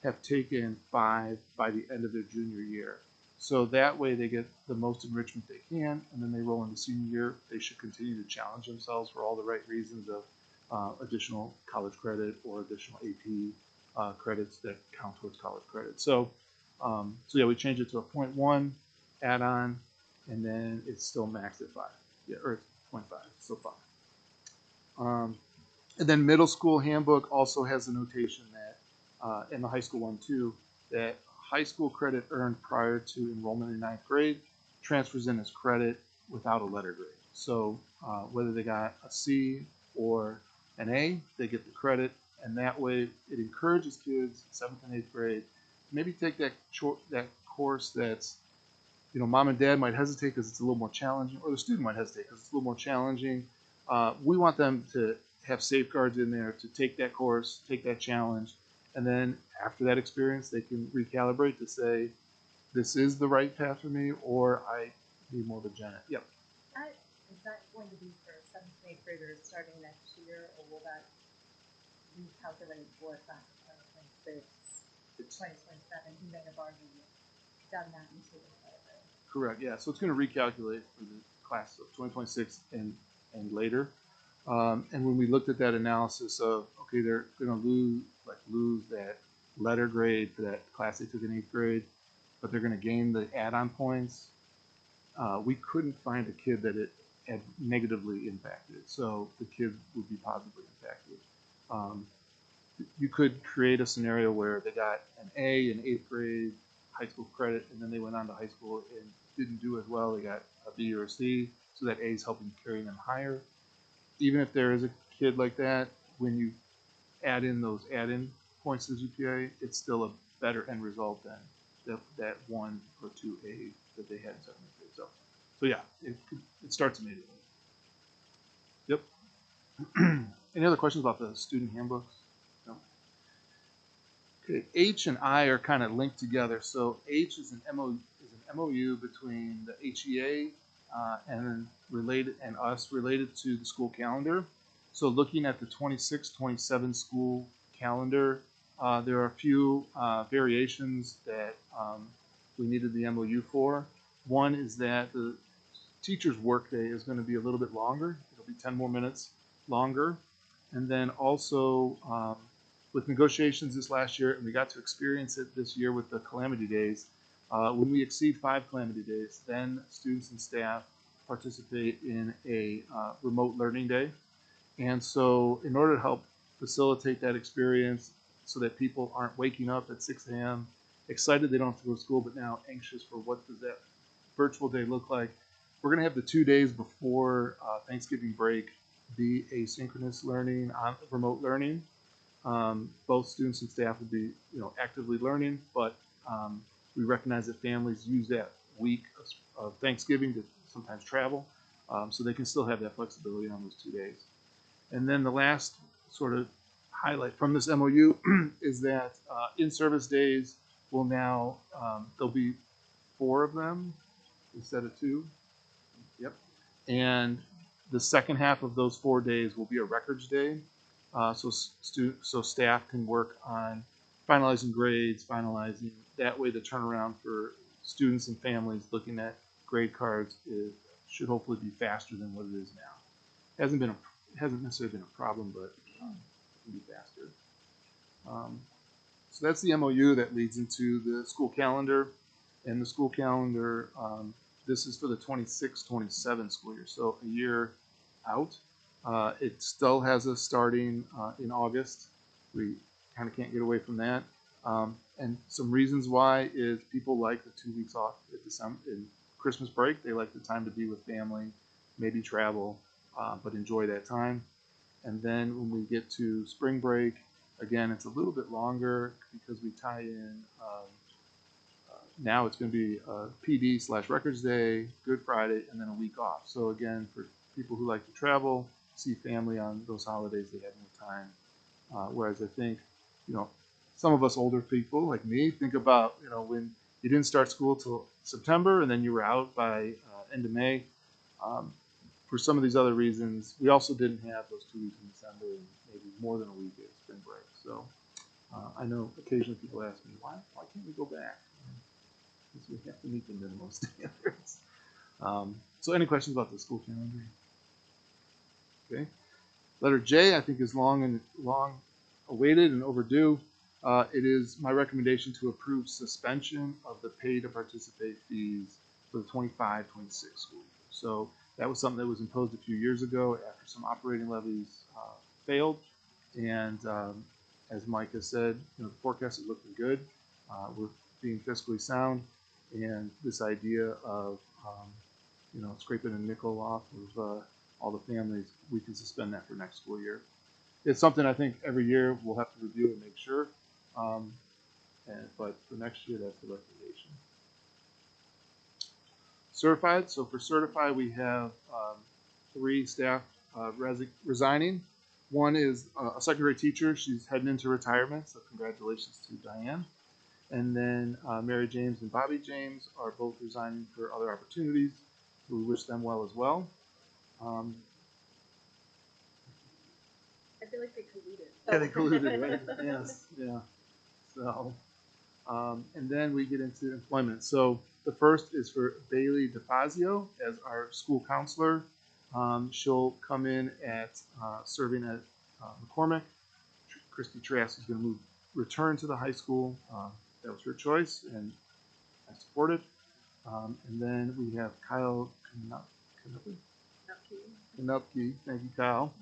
have taken 5 by the end of their junior year. So that way they get the most enrichment they can, and then they roll into senior year. They should continue to challenge themselves for all the right reasons of additional college credit or additional AP credits that count towards college credit. So yeah, we changed it to a 0.1 add-on, and then it's still maxed at 5. Yeah, or it's 0.5, still 5. And then middle school handbook also has a notation that, in the high school one too, that high school credit earned prior to enrollment in 9th grade transfers in as credit without a letter grade. So whether they got a C or an A, they get the credit, and that way it encourages kids in 7th and 8th grade to maybe take that course that's, mom and dad might hesitate because it's a little more challenging, or the student might hesitate because it's a little more challenging. We want them to have safeguards in there to take that course, take that challenge, and then after that experience, they can recalibrate to say, this is the right path for me, or I need more of a gen ed. Yep. Is that going to be for 7th and 8th graders starting next year, or will that recalculate for class of 2026, 2027, who may have already done that in student credit? Correct, yeah. So it's going to recalculate for the class of 2026 and later. And when we looked at that analysis of, okay, they're going to lose that letter grade for that class they took in 8th grade, but they're going to gain the add-on points, we couldn't find a kid that it had negatively impacted. So the kid would be positively impacted. You could create a scenario where they got an A in 8th grade high school credit, and then they went on to high school and didn't do as well. They got a B or a C, so that A is helping carry them higher. Even if there is a kid like that, when you add in those add-in points to the GPA, it's still a better end result than that 1 or 2A that they had in 7th grade. So yeah, it starts immediately. Yep. Any other questions about the student handbooks? No. Okay, H and I are kind of linked together. So H is an MOU between the HEA and us related to the school calendar. So looking at the 26-27 school calendar, there are a few variations that we needed the MOU for. One is that the teacher's workday is going to be a little bit longer. It'll be 10 more minutes longer. And then also with negotiations this last year, and we got to experience it this year with the calamity days, when we exceed 5 calamity days, then students and staff participate in a remote learning day. And so in order to help facilitate that experience so that people aren't waking up at 6 a.m., excited they don't have to go to school, but now anxious for what does that virtual day look like, we're going to have the 2 days before Thanksgiving break be asynchronous learning, remote learning. Both students and staff will be actively learning, but we recognize that families use that week of Thanksgiving to sometimes travel, so they can still have that flexibility on those 2 days. And then the last sort of highlight from this MOU is that in-service days will now, there'll be 4 of them instead of 2. Yep. And The second half of those 4 days will be a records day, so staff can work on finalizing grades, finalizing that way. The turnaround for students and families looking at grade cards should hopefully be faster than what it is now. Hasn't necessarily been a problem, but it can be faster. So that's the MOU that leads into the school calendar, and the school calendar. This is for the 26-27 school year, so a year out. It still has us starting in August. We kind of can't get away from that. And some reasons why is people like the 2 weeks off at December in Christmas break. They like the time to be with family, maybe travel, but enjoy that time. And then when we get to spring break, again, it's a little bit longer because we tie in. Now it's going to be PD/Records Day, Good Friday, and then a week off. So again, for people who like to travel, see family on those holidays, they have more time. Whereas I think, some of us older people like me think about, when you didn't start school till September and then you were out by end of May. For some of these other reasons, we also didn't have those 2 weeks in December and maybe more than a week at spring break. So I know occasionally people ask me, why can't we go back? Because we have to meet the minimum standards. So any questions about the school calendar? Okay. Letter J, I think, is long awaited and overdue. It is my recommendation to approve suspension of the pay to participate fees for the 25-26 school year. So that was something that was imposed a few years ago after some operating levies failed. And as Mike has said, the forecast is looking good. We're being fiscally sound. And this idea of, scraping a nickel off of all the families, we can suspend that for next school year. It's something I think every year we'll have to review and make sure. But for next year, that's the recommendation. Certified. So for certified, we have 3 staff resigning. One is a second grade teacher. She's heading into retirement, so congratulations to Diane. And then Mary James and Bobby James are both resigning for other opportunities. So we wish them well as well. I feel like they colluded. Yeah, they colluded, right? Yes, yeah. So, and then we get into employment. So the first is for Bailey DeFazio as our school counselor. She'll come in at serving at McCormick. Christy Trask is going to return to the high school. That was her choice, and I support it. And then we have Kyle Kanupke. Thank you, Kyle.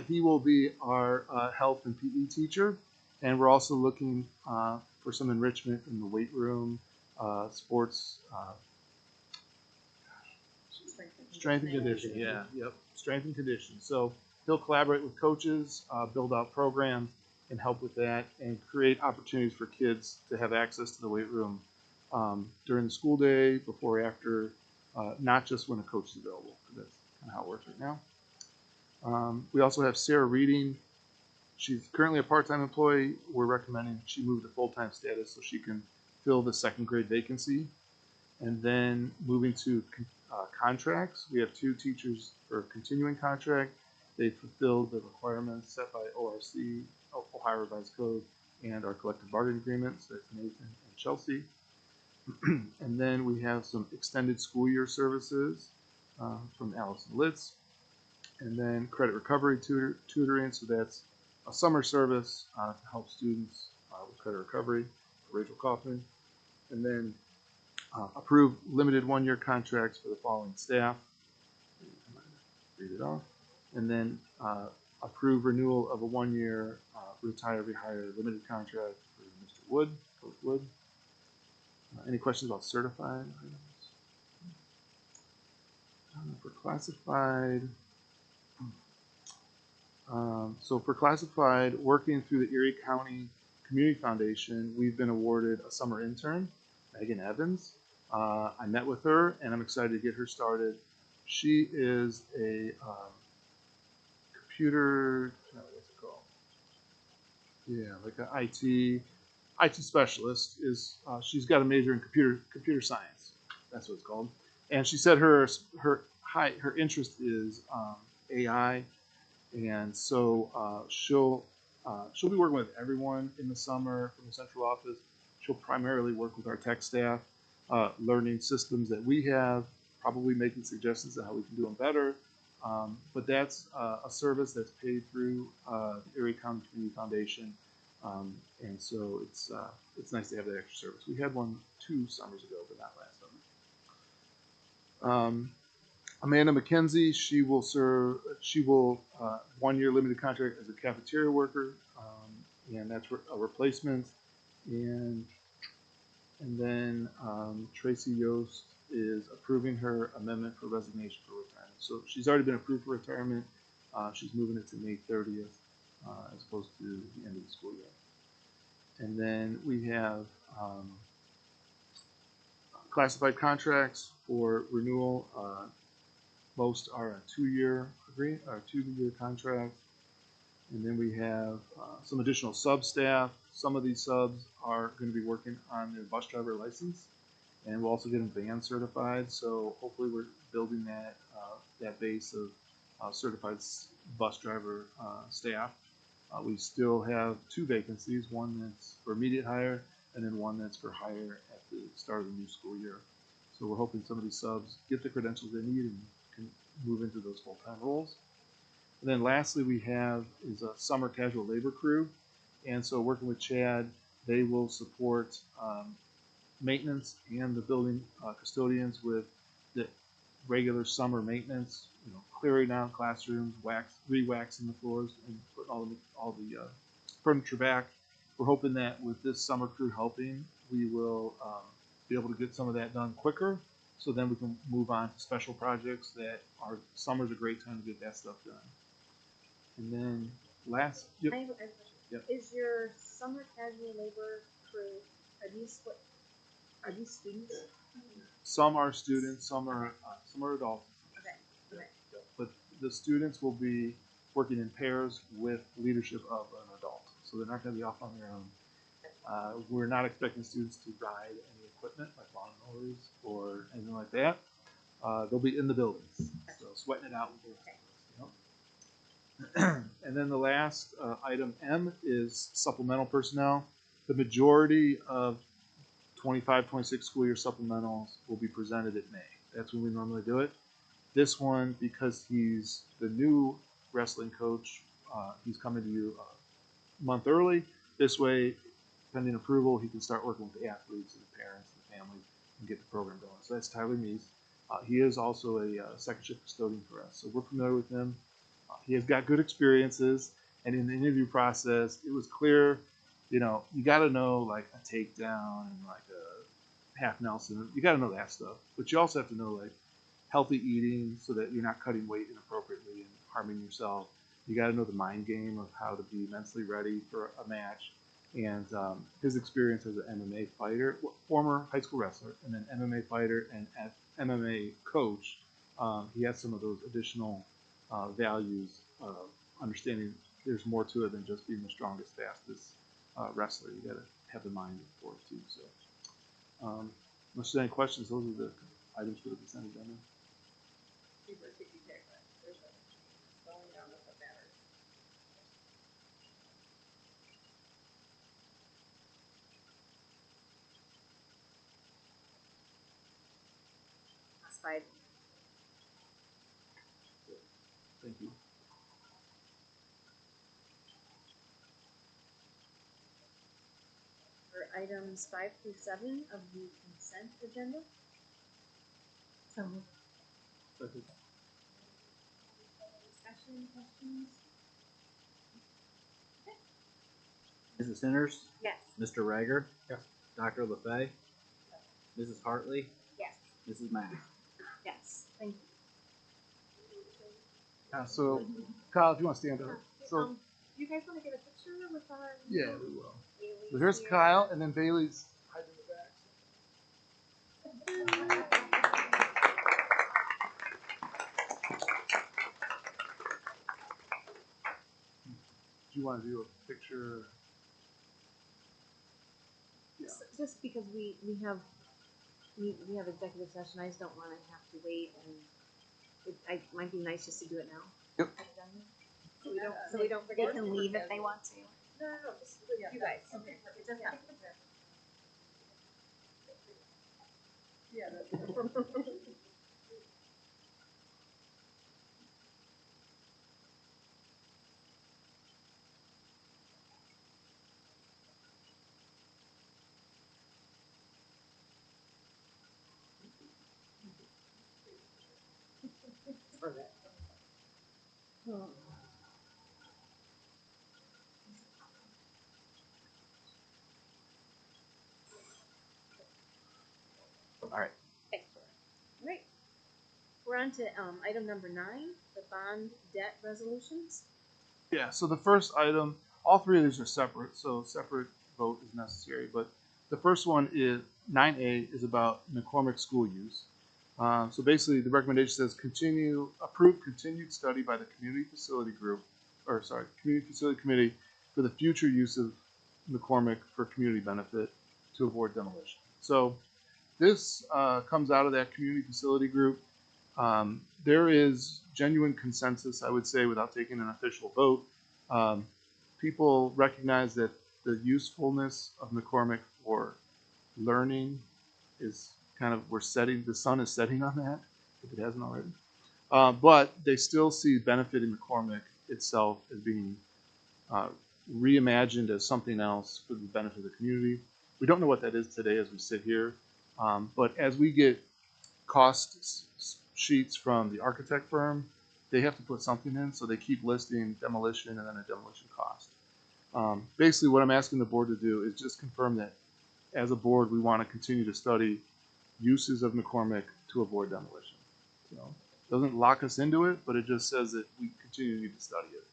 He will be our health and PE teacher, and we're also looking for some enrichment in the weight room, sports, strength and conditioning. Yeah, yep, strength and conditioning. So he'll collaborate with coaches, build out programs, and help with that, and create opportunities for kids to have access to the weight room during the school day, before, after, not just when a coach is available. That's kind of how it works right now. We also have Sarah Reading. She's currently a part-time employee. We're recommending she move to full-time status so she can fill the second grade vacancy. And then moving to contracts, we have 2 teachers for continuing contract. They fulfilled the requirements set by ORC, Ohio Revised Code, and our collective bargaining agreements. That's Nathan and Chelsea. And then we have some extended school year services from Allison Litz. And then credit recovery tutoring, so that's a summer service to help students with credit recovery, Rachel Kaufman. And then approve limited 1-year contracts for the following staff. Read it off. And then approve renewal of a 1-year retire, rehire limited contract for Mr. Wood, Coach Wood. Any questions about certified items? For classified, so for classified, working through the Erie County Community Foundation, we've been awarded a summer intern, Megan Evans. I met with her, and I'm excited to get her started. She is a computer, what's it called? Yeah, like an IT specialist. She's got a major in computer science. That's what it's called. And she said her her interest is AI, and so she'll be working with everyone in the summer from the central office. She'll primarily work with our tech staff, learning systems that we have, probably making suggestions on how we can do them better. But that's a service that's paid through the Erie County Community Foundation, and so it's nice to have that extra service. We had one 2 summers ago, but not last summer. Amanda McKenzie, she will 1-year limited contract as a cafeteria worker, and that's a replacement. And then Tracy Yost is approving her amendment for resignation for retirement. So she's already been approved for retirement. She's moving it to May 30th as opposed to the end of the school year. And then we have classified contracts for renewal. Most are a 2-year contract. And then we have some additional sub staff. Some of these subs are going to be working on their bus driver license, and we'll also get them van certified. So hopefully we're building that base of certified bus driver staff. We still have 2 vacancies, one that's for immediate hire and then one that's for hire at the start of the new school year. So we're hoping some of these subs get the credentials they need and can move into those full-time roles. And then lastly, we have is a summer casual labor crew. And so working with Chad, they will support maintenance and the building custodians with the regular summer maintenance, clearing out classrooms, re-waxing the floors, and putting all the furniture back. We're hoping that with this summer crew helping, we will be able to get some of that done quicker, so then we can move on to special projects that are summer's a great time to get that stuff done. And then last, I have a question. Yep. Is your summer casual labor crew, are these students? Some are students, some are adults. Okay. But the students will be working in pairs with leadership of an adult, so they're not going to be off on their own. We're not expecting students to ride any equipment like lawnmowers or anything like that. They'll be in the buildings, so sweating it out with the rest of us. And then the last item M is supplemental personnel. The majority of 25-26 school year supplementals will be presented at May. That's when we normally do it. This one, because he's the new wrestling coach, he's coming to you a month early. This way, pending approval, he can start working with the athletes and the parents and the families and get the program going. So that's Tyler Meese. He is also a second shift custodian for us, so we're familiar with him. He has got good experiences, and in the interview process, it was clear, you got to know like a takedown and like a half Nelson. You got to know that stuff, but you also have to know like healthy eating so that you're not cutting weight inappropriately and harming yourself. You got to know the mind game of how to be mentally ready for a match. And his experience as an MMA fighter, former high school wrestler, and then MMA fighter and MMA coach, he has some of those additional values of understanding there's more to it than just being the strongest, fastest wrestler. You got to have the mind for it too. So, unless there's any questions, those are the items for the consent agenda. Classified. Thank you. For items 5 through 7 of the consent agenda. Second. Discussion, questions? Mrs. Sinners? Yes. Mr. Rager? Yes. Dr. LaFay? Mrs. Hartley? Yes. Mrs. Mack? Yes. Thank you. So, Kyle, if you want to stand up. So, You guys want to get a picture with our? yeah, we will. Bailey's So here's here. Kyle, and then Bailey's hiding in the back. Do you want to do a picture? Yeah. Just because we have executive session, I just don't want to have to wait and It might be nice just to do it now. Yep. So we don't They forget. can leave if they want to. No, just you guys. Okay. It does not. All right. Right. We're on to item number 9, the bond debt resolutions. Yeah, so the first item, all three of these are separate, so separate vote is necessary. But the first one is 9A is about McCormick school use. So basically, the recommendation says approve continued study by the community facility committee for the future use of McCormick for community benefit to avoid demolition. So this comes out of that community facility group. There is genuine consensus, I would say, without taking an official vote. People recognize that the usefulness of McCormick for learning is kind of, the sun is setting on that, if it hasn't already. But they still see benefit in McCormick itself as being reimagined as something else for the benefit of the community. We don't know what that is today as we sit here, but as we get cost sheets from the architect firm, they have to put something in, so they keep listing demolition and then a demolition cost. Basically, what I'm asking the board to do is just confirm that as a board, we want to continue to study uses of McCormick to avoid demolition. So it doesn't lock us into it, but it just says that we continue to need to study it.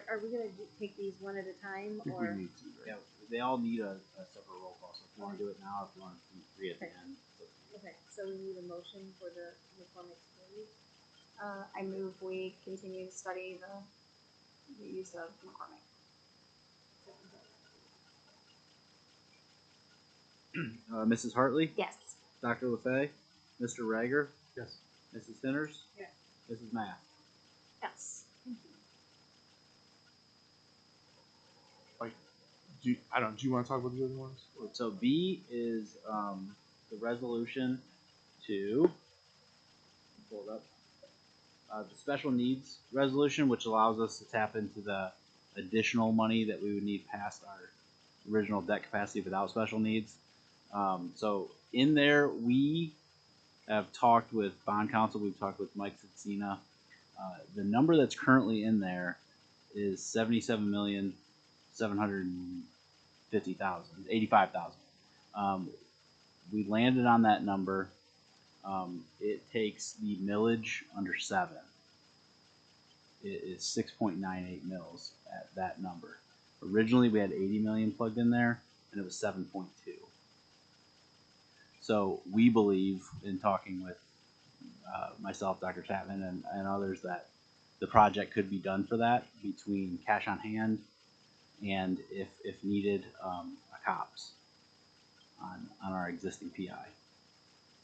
Are we going to take these one at a time, I think or? we need to, right? Yeah, they all need a separate roll call. So if you want to do it now, if you want to do 3 at the end. Okay, so we need a motion for the McCormick school use. I move we continue to study the use of McCormick. Mrs. Hartley, Yes. Dr. LaFay, Mr. Rager, Yes. Mrs. Sinners, Yes. Mrs. Math. Yes. Do you want to talk about the other ones? Or- So B is the resolution to pull it up. The special needs resolution, which allows us to tap into the additional money that we would need past our original debt capacity without special needs. So in there, we have talked with bond counsel. We've talked with Mike Cicina. The number that's currently in there is 85,000. We landed on that number. It takes the millage under 7. It is 6.98 mils at that number. Originally, we had 80 million plugged in there, and it was 7.2. So we believe, in talking with myself, Dr. Chapman, and others, that the project could be done for that between cash on hand and, if needed, a COPS on our existing PI.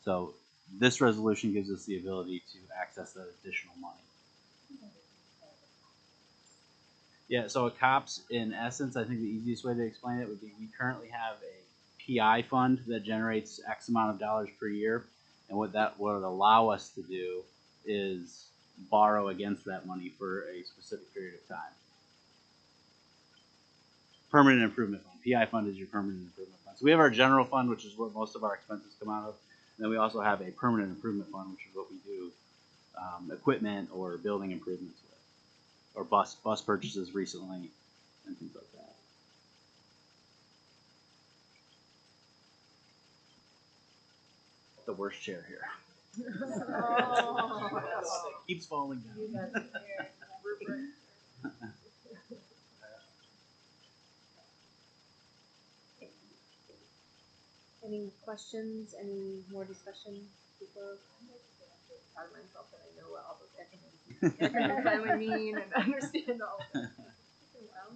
So this resolution gives us the ability to access that additional money. Yeah, so a COPS, in essence, I think the easiest way to explain it would be we currently have a PI fund that generates X amount of dollars per year, and what that would allow us to do is borrow against that money for a specific period of time. Permanent improvement fund. PI fund is your permanent improvement fund. So we have our general fund, which is what most of our expenses come out of. And then we also have a permanent improvement fund, which is what we do equipment or building improvements with, or bus purchases recently, and things like that. The worst chair here. Oh. Keeps falling down. Any questions? Any more discussion before? Proud of myself that I know what all those acronyms finally mean and understand all of it. Well,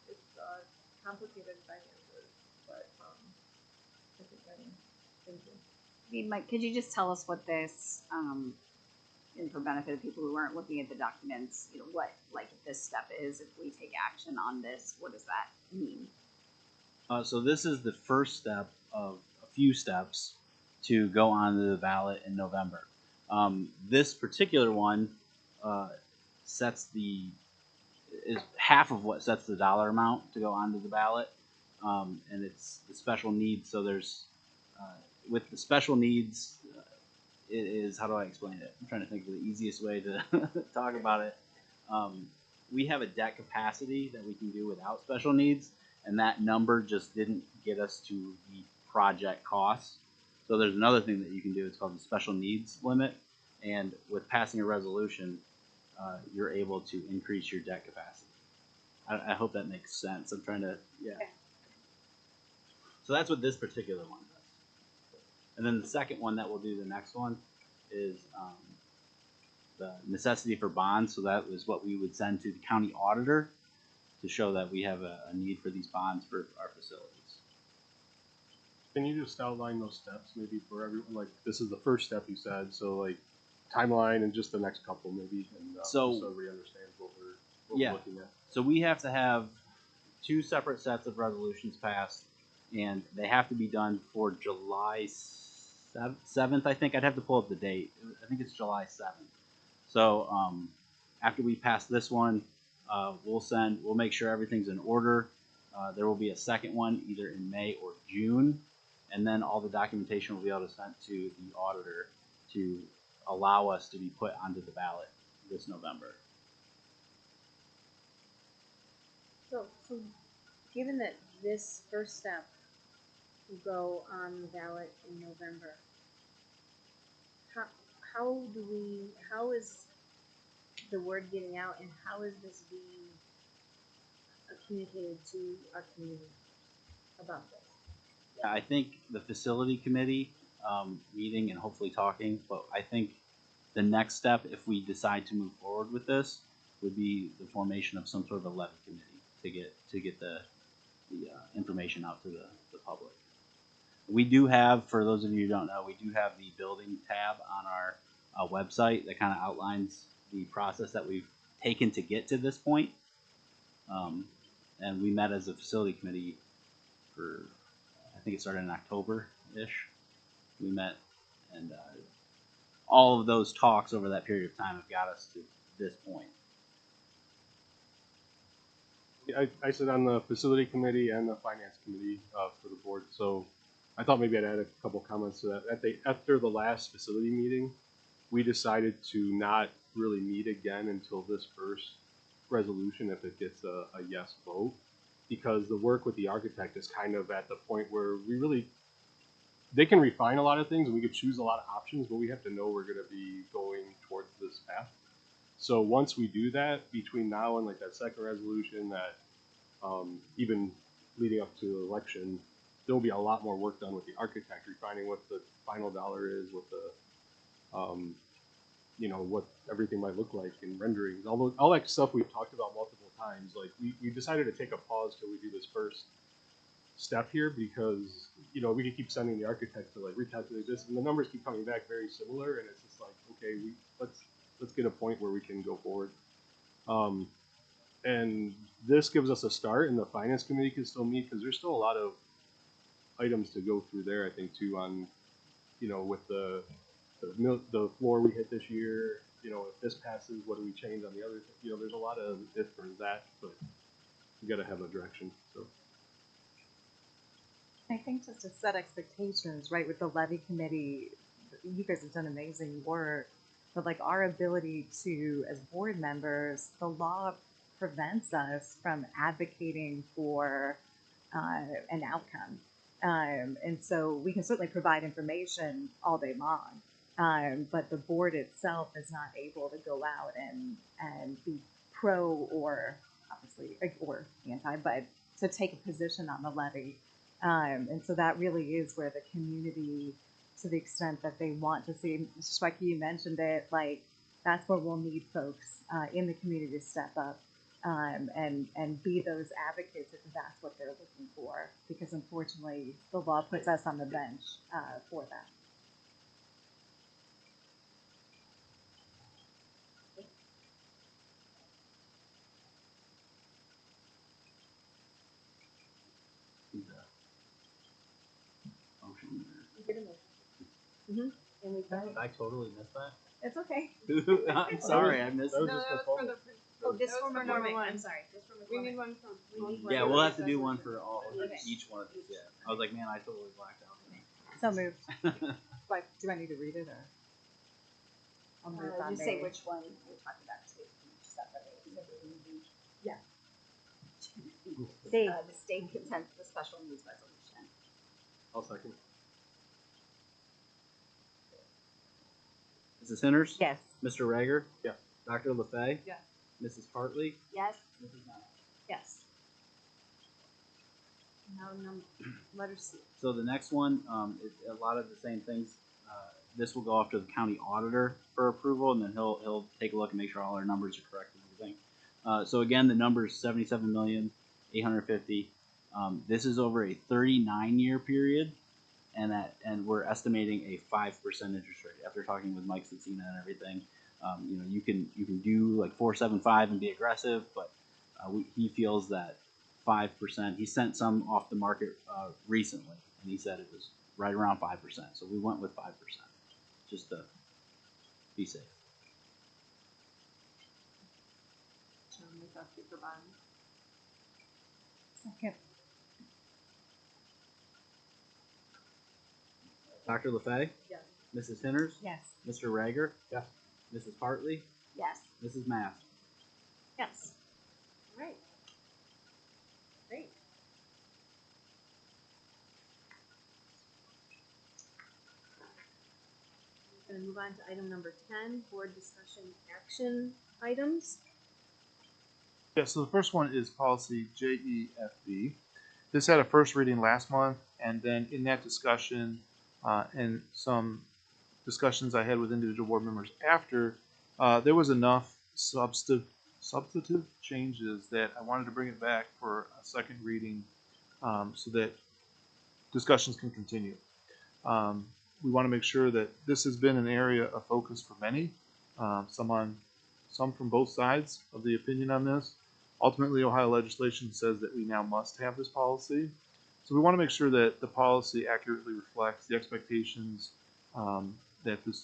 it's complicated finances, but I think I'm thinking. I mean, Mike, could you just tell us what this, and for benefit of people who aren't looking at the documents, you know, what like this step is if we take action on this? What does that mean? So this is the first step of a few steps to go onto the ballot in November. This particular one sets is half of what sets the dollar amount to go onto the ballot, and it's the special needs. So there's with the special needs, it is, how do I explain it? I'm trying to think of the easiest way to talk about it. We have a debt capacity that we can do without special needs, and that number just didn't get us to the project costs. So there's another thing that you can do. It's called the special needs limit, and with passing a resolution, you're able to increase your debt capacity. I hope that makes sense. I'm trying to, yeah. So that's what this particular one does. And then the second one that we'll do, the next one, is the necessity for bonds. So that was what we would send to the county auditor to show that we have a need for these bonds for our facilities. Can you just outline those steps maybe for everyone? Like, this is the first step you said, so like timeline and just the next couple maybe, and so everybody understands what we're looking at. So we have to have 2 separate sets of resolutions passed, and they have to be done for July 7th, I think. I'd have to pull up the date. I think it's July 7th. So after we pass this one, we'll make sure everything's in order. There will be a second one either in May or June, and then all the documentation will be able to send to the auditor to allow us to be put onto the ballot this November. So given that this first step will go on the ballot in November, how is the word getting out, and how is this being communicated to our community about this? Yeah, I think the facility committee meeting and hopefully talking, but I think the next step, if we decide to move forward with this, would be the formation of some sort of a levy committee to get the information out to the public. We do have, for those of you who don't know, we do have the building tab on our website that kind of outlines the process that we've taken to get to this point. And we met as a facility committee for, I think it started in October-ish. We met, and all of those talks over that period of time have got us to this point. I sit on the facility committee and the finance committee for the board, so I thought maybe I'd add a couple comments to that. After the last facility meeting, we decided to not really meet again until this first resolution, if it gets a yes vote, because the work with the architect is kind of at the point where they can refine a lot of things and we could choose a lot of options, but we have to know we're going to be going towards this path. So once we do that, between now and like that second resolution, that even leading up to the election, there will be a lot more work done with the architect, refining what the final dollar is, what the what everything might look like in renderings. All that stuff we've talked about multiple times. Like we decided to take a pause till we do this first step here, because we could keep sending the architect to like recalculate this, and the numbers keep coming back very similar, and it's just like, okay, let's get a point where we can go forward. And this gives us a start, and the finance committee can still meet, because there's still a lot of items to go through there, I think, too, on with the floor we hit this year. If this passes, what do we change on the other? There's a lot of if for that, but we got to have a direction. So I think just to set expectations, right, with the levy committee, you guys have done amazing work, but like our ability to, as board members, the law prevents us from advocating for an outcome. And so we can certainly provide information all day long, but the board itself is not able to go out and be pro or obviously or anti, but to take a position on the levy. And so that really is where the community, to the extent that they want to see, Mr. Schweike, you mentioned it, like that's where we'll need folks in the community to step up and be those advocates if that's what they're looking for, because unfortunately the law puts us on the bench for that. And we've done. I totally missed that. It's okay. I'm sorry, I missed No, it. that was for the. Oh, this that was for for McCormick. McCormick. I'm sorry. This for McCormick. We need one from. Yeah, we'll have to do one for all Okay. each one of these. Yeah, I was like, man, I totally blacked out. So moved. Like, do I need to read it or? I'll move on Just say May. which one we're talking about separately. Yeah. The state consents the special needs resolution. I'll second. Mrs. Henners? Yes. Mr. Rager? Yes. Dr. LaFay? Yes. Mrs. Hartley? Yes. Mrs. Mount? Yes. Now letter C. So the next one, is a lot of the same things. This will go off to the county auditor for approval, and then he'll take a look and make sure all our numbers are correct and everything. So again, the number is 77,850,000. This is over a 39-year period, and we're estimating a 5% interest rate. After talking with Mike Cicina and everything, you can do like 4.75 and be aggressive, but he feels that 5%. He sent some off the market recently, and he said it was right around 5%. So we went with 5%, just to be safe. Second. Dr. LaFay? Yes. Mrs. Henners? Yes. Mr. Rager? Yes. Mrs. Hartley? Yes. Mrs. Mass? Yes. All right. Great. We're going to move on to item number 10, board discussion action items. Yeah, so the first one is policy JEFB. This had a first reading last month, and then in that discussion and some discussions I had with individual board members after, there was enough substantive changes that I wanted to bring it back for a second reading so that discussions can continue. We want to make sure that this has been an area of focus for many, some from both sides of the opinion on this. Ultimately, Ohio legislation says that we now must have this policy. So we want to make sure that the policy accurately reflects the expectations that the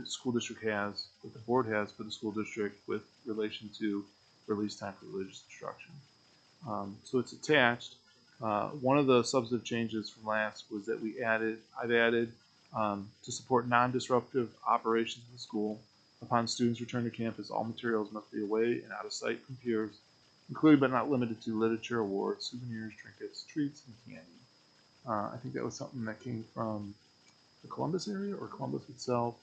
school district has, that the board has for the school district with relation to release time for religious instruction. So it's attached. One of the substantive changes from last was that I've added to support non-disruptive operations of the school. Upon students' return to campus, all materials must be away and out of sight from peers, including but not limited to literature, awards, souvenirs, trinkets, treats, and candy. I think that was something that came from the Columbus area or Columbus itself.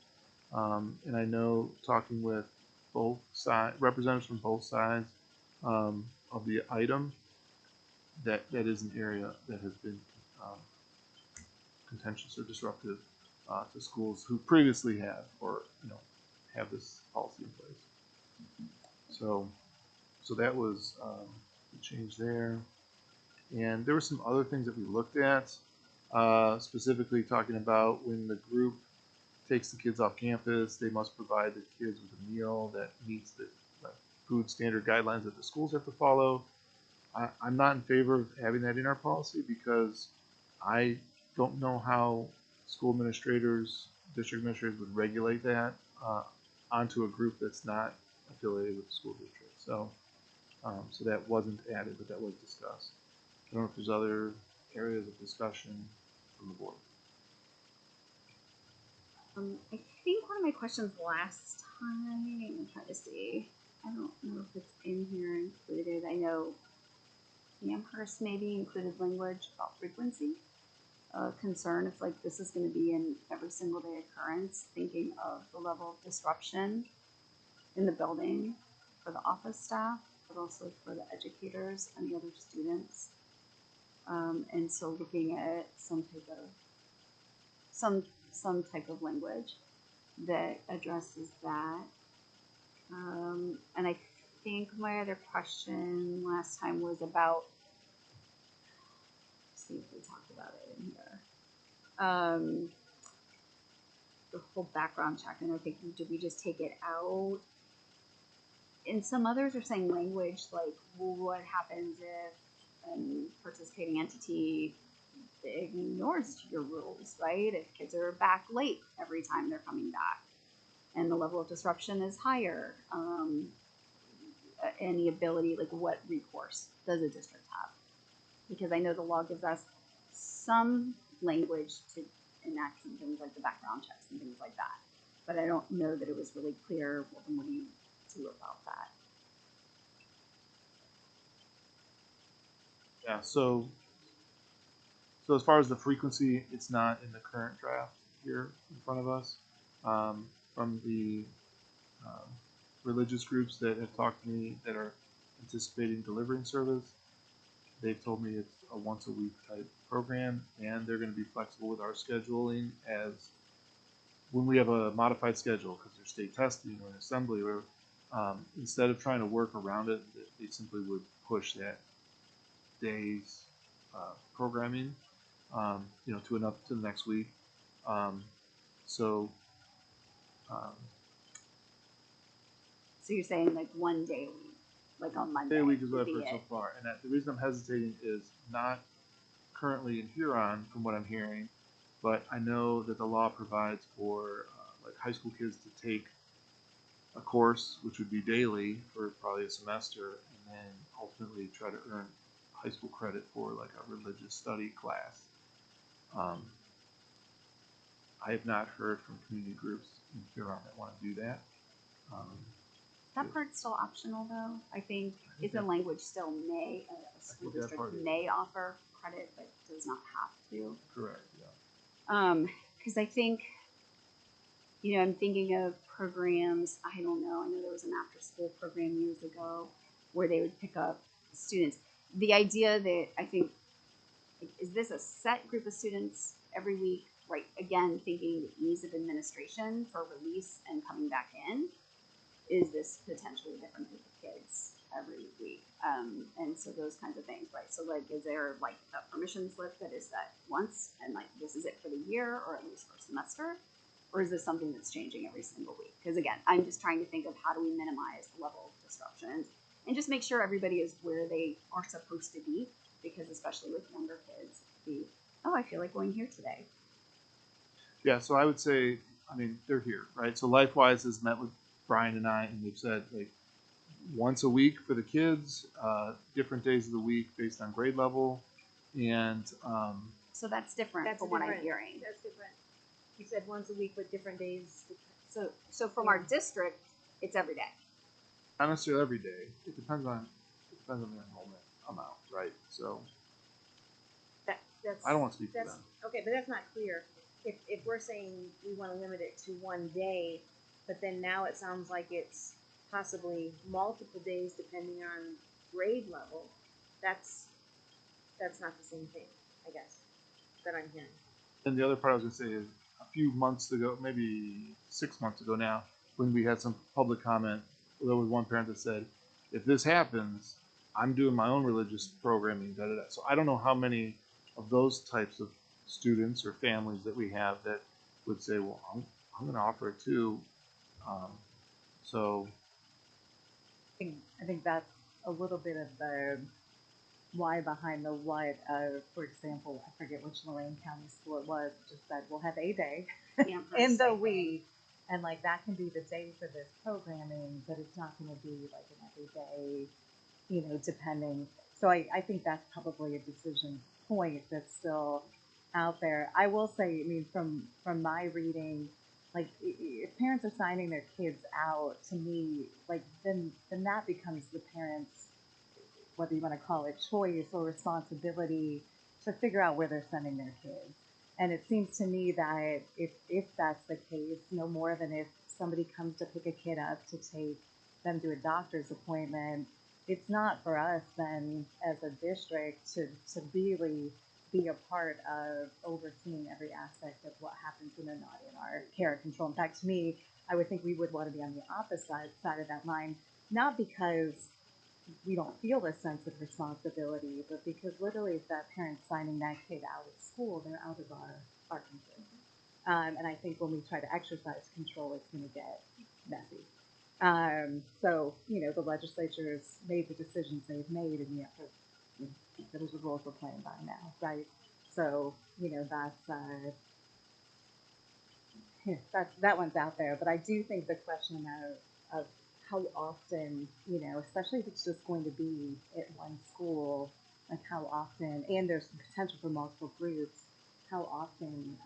And I know talking with both sides, representatives from both sides of the item, that is an area that has been contentious or disruptive to schools who previously have or have this policy in place. So that was the change there. And there were some other things that we looked at, specifically talking about when the group takes the kids off campus, they must provide the kids with a meal that meets the food standard guidelines that the schools have to follow. I'm not in favor of having that in our policy because I don't know how school administrators, district administrators would regulate that onto a group that's not affiliated with the school district. So that wasn't added, but that was discussed. I don't know if there's other areas of discussion from the board. I think one of my questions last time, I'm trying to see. I don't know if it's in here included. I know Amherst maybe included language about frequency. Concern if like this is going to be an every single day occurrence, thinking of the level of disruption in the building for the office staff, but also for the educators and the other students. And so looking at some type of language that addresses that. And I think my other question last time was about, see if we talked about it in here. The whole background check, and I think, did we just take it out? And some others are saying language like, well, what happens if a participating entity ignores your rules, right? If kids are back late every time they're coming back and the level of disruption is higher, any ability, like what recourse does a district have? Because I know the law gives us some language to enact some things like the background checks and things like that. But I don't know that it was really clear, well, then what do you do about that? Yeah, so as far as the frequency, it's not in the current draft here in front of us. From the religious groups that have talked to me that are anticipating delivering service, they've told me it's a once a week type program, and they're going to be flexible with our scheduling as when we have a modified schedule because there's state testing or an assembly, or instead of trying to work around it, they simply would push that day's programming, to the next week. So you're saying like one day a week, like on Monday? Day a week is what I've would be heard so it. far, and the reason I'm hesitating is not currently in Huron, from what I'm hearing, but I know that the law provides for like high school kids to take a course, which would be daily for probably a semester, and then ultimately try to earn high school credit for like a religious study class. I have not heard from community groups in Huron that want to do that. That part's still optional though. I think it's in language still may, a school think that district part is- may offer credit, but does not have to. Correct, yeah. Because I think, I'm thinking of programs, I don't know, I know there was an after school program years ago where they would pick up students. The idea that I think, like, is this a set group of students every week? Right, again, thinking the ease of administration for release and coming back in. Is this potentially a different group of kids every week? And so those kinds of things, right? So like, is there like a permission slip that is set once and like this is it for the year or at least for semester? Or is this something that's changing every single week? Because again, I'm just trying to think of how do we minimize the level of disruptions and just make sure everybody is where they are supposed to be, because especially with younger kids, I feel like going here today. Yeah, so I would say, they're here, right? So LifeWise has met with Brian and I, and they've said like once a week for the kids, different days of the week based on grade level, and so that's different from what I'm hearing. That's different. You said once a week with different days. So from our district, it's every day. not necessarily every day. It depends on the enrollment amount, right? So That's I don't want to speak for that's them. okay, but that's not clear. If we're saying we want to limit it to one day, but then now it sounds like it's possibly multiple days depending on grade level, that's not the same thing, I guess, that I'm hearing. And the other part I was going to say is a few months ago, maybe 6 months ago now, when we had some public comment, there was one parent that said, if this happens, I'm doing my own religious programming, da da da. So I don't know how many of those types of students or families that we have that would say, well, I'm going to offer it too. So I think that's a little bit of the why behind the what of, for example, I forget which Lorain County school it was, just said we'll have a day in the week, and like that can be the day for this programming, but it's not going to be like an everyday, depending. So I think that's probably a decision point that's still out there. I will say, from my reading, like if parents are signing their kids out, to me, like then that becomes the parents', whether you want to call it choice or responsibility, to figure out where they're sending their kids. And it seems to me that if that's the case, no more than if somebody comes to pick a kid up to take them to a doctor's appointment, it's not for us then as a district to really be a part of overseeing every aspect of what happens when they're not in our care and control. In fact, to me, I would think we would want to be on the opposite side of that line, not because we don't feel this sense of responsibility, but because literally if that parent's signing that kid out of school, they're out of our control. And I think when we try to exercise control, it's going to get messy. So, the legislature's made the decisions they've made, and we have to, those are the rules we're playing by now, right? So, that one's out there. But I do think the question of how often, especially if it's just going to be at one school, like how often, and there's potential for multiple groups, how often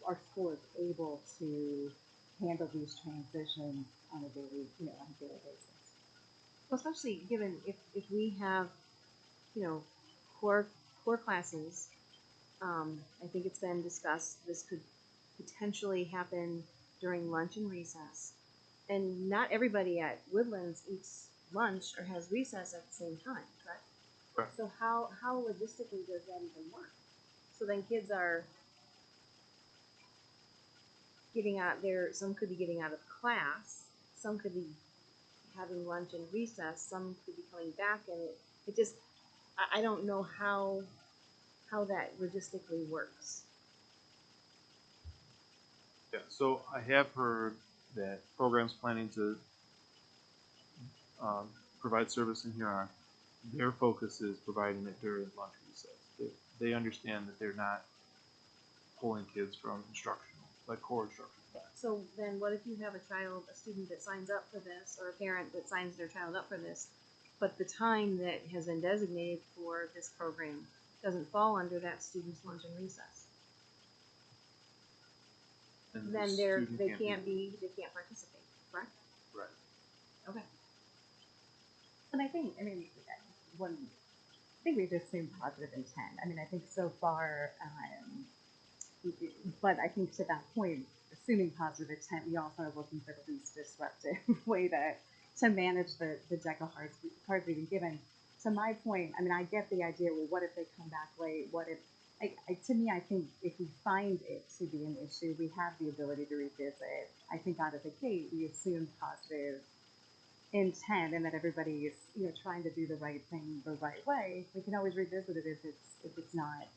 our school is able to handle these transitions on a daily basis. Well, especially given if we have, core classes, I think it's been discussed, this could potentially happen during lunch and recess. And not everybody at Woodlands eats lunch or has recess at the same time, correct? Correct. So how logistically does that even work? So then kids are getting out there, some could be getting out of class, some could be having lunch and recess, some could be coming back, and it just, I don't know how that logistically works. Yeah, so I have heard that programs planning to provide service in Huron, their focus is providing it during lunch recess. They understand that they're not pulling kids from instructional, like core instruction class. So then what if you have a student that signs up for this, or a parent that signs their child up for this, but the time that has been designated for this program doesn't fall under that student's lunch and recess? And Then the they student can't participate, correct? Right. Okay. And I think we just assume positive intent. I mean, I think so far, but I think to that point, assuming positive intent, we also are looking for the least disruptive way to manage the deck of cards we've been given. To my point, I mean, I get the idea, well, what if they come back late? What if, to me, I think if we find it to be an issue, we have the ability to revisit. I think out of the gate, we assume positive intent and that everybody is, trying to do the right thing the right way. We can always revisit it if it's not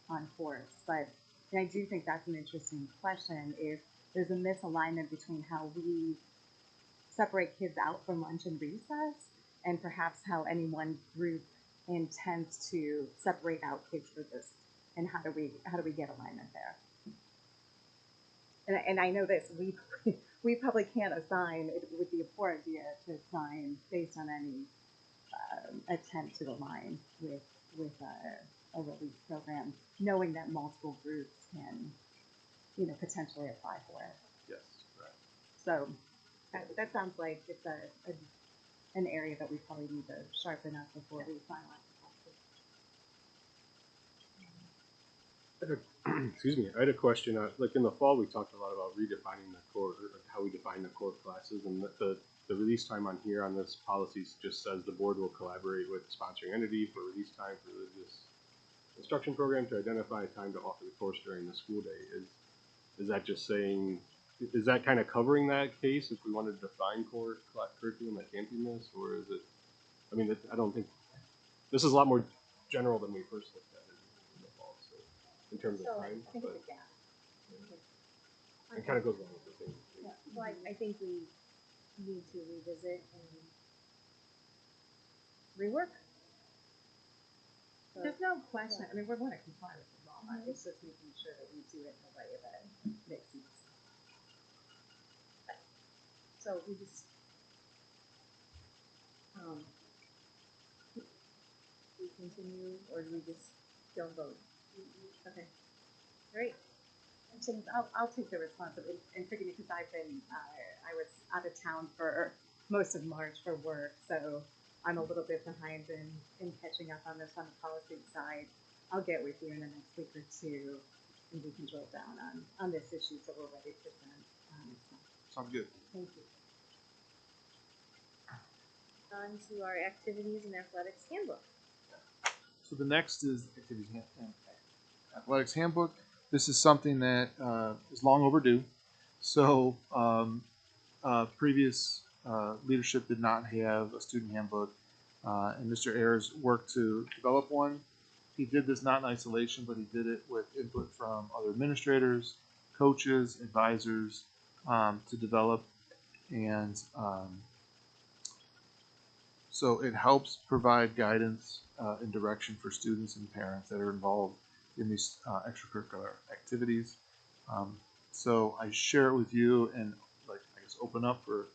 on course. But I do think that's an interesting question. If there's a misalignment between how we separate kids out from lunch and recess, and perhaps how any one group intends to separate out kids for this, and how do we get alignment there? And I know this, we probably can't assign, it would be a poor idea to assign based on any attempt to align with a release program, knowing that multiple groups can, potentially apply for it. Yes, right. So that sounds like it's an area that we probably need to sharpen up before we finalize the policy. Excuse me, I had a question. Like in the fall, we talked a lot about redefining the core, or how we define the core classes, and the release time on here on this policy just says the board will collaborate with sponsoring entity for release time for religious instruction program to identify a time to offer the course during the school day. Is that just saying, is that kind of covering that case if we wanted to define core curriculum that can't be missed, or is it, I mean, I don't think, this is a lot more general than we first looked at it in the fall, so, in terms of time, I think but it's a gap. it kind of goes along with the thing. Yeah. Well, I think we need to revisit and rework. There's no question. I mean, we're going to comply with the law. It's just making sure that we do it in a way that makes sense. So we just, we continue, or do we just don't vote? Okay. Great. So I'll take the responsibility, and forgive me because I've been, I was out of town for most of March for work, so I'm a little bit behind in catching up on this on the policy side. I'll get with you in the next week or two, and we can drill down on this issue so we're ready to present. Sounds good. Thank you. On to our activities and athletics handbook. So the next is activities and athletics handbook. This is something that is long overdue. So previous leadership did not have a student handbook, and Mr. Ayers worked to develop one. He did this not in isolation, but he did it with input from other administrators, coaches, advisors to develop. And So it helps provide guidance and direction for students and parents that are involved in these extracurricular activities. So I share it with you and like I guess open up for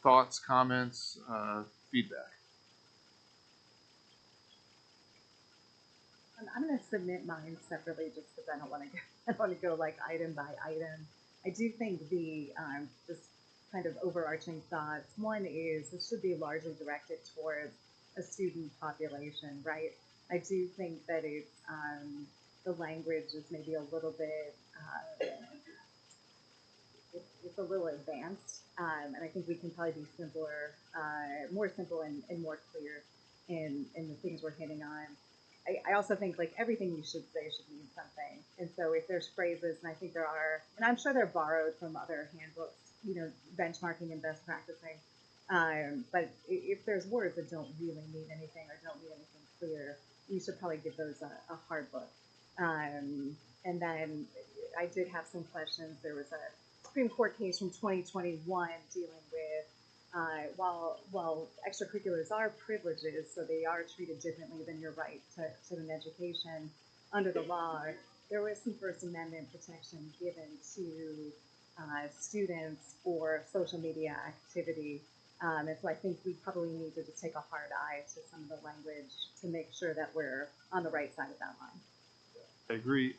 thoughts, comments, feedback. I'm going to submit mine separately just because I don't want to go. I don't want to go like item by item. I do think the just kind of overarching thoughts. One is this should be largely directed towards a student population, right? I do think that it's the language is maybe a little bit it's a little advanced, and I think we can probably be simpler, more simple and more clear in the things we're hitting on. I also think like everything you should say should mean something. And so if there's phrases, and I think there are, and I'm sure they're borrowed from other handbooks, you know, benchmarking and best practicing. But if there's words that don't really mean anything or don't mean anything clear, you should probably give those a hard look. And then I did have some questions. There was a Supreme Court case from 2021 dealing with while extracurriculars are privileges, so they are treated differently than your right to an education under the law, there was some First Amendment protection given to students for social media activity. And so I think we probably need to just take a hard eye to some of the language to make sure that we're on the right side of that line. I agree.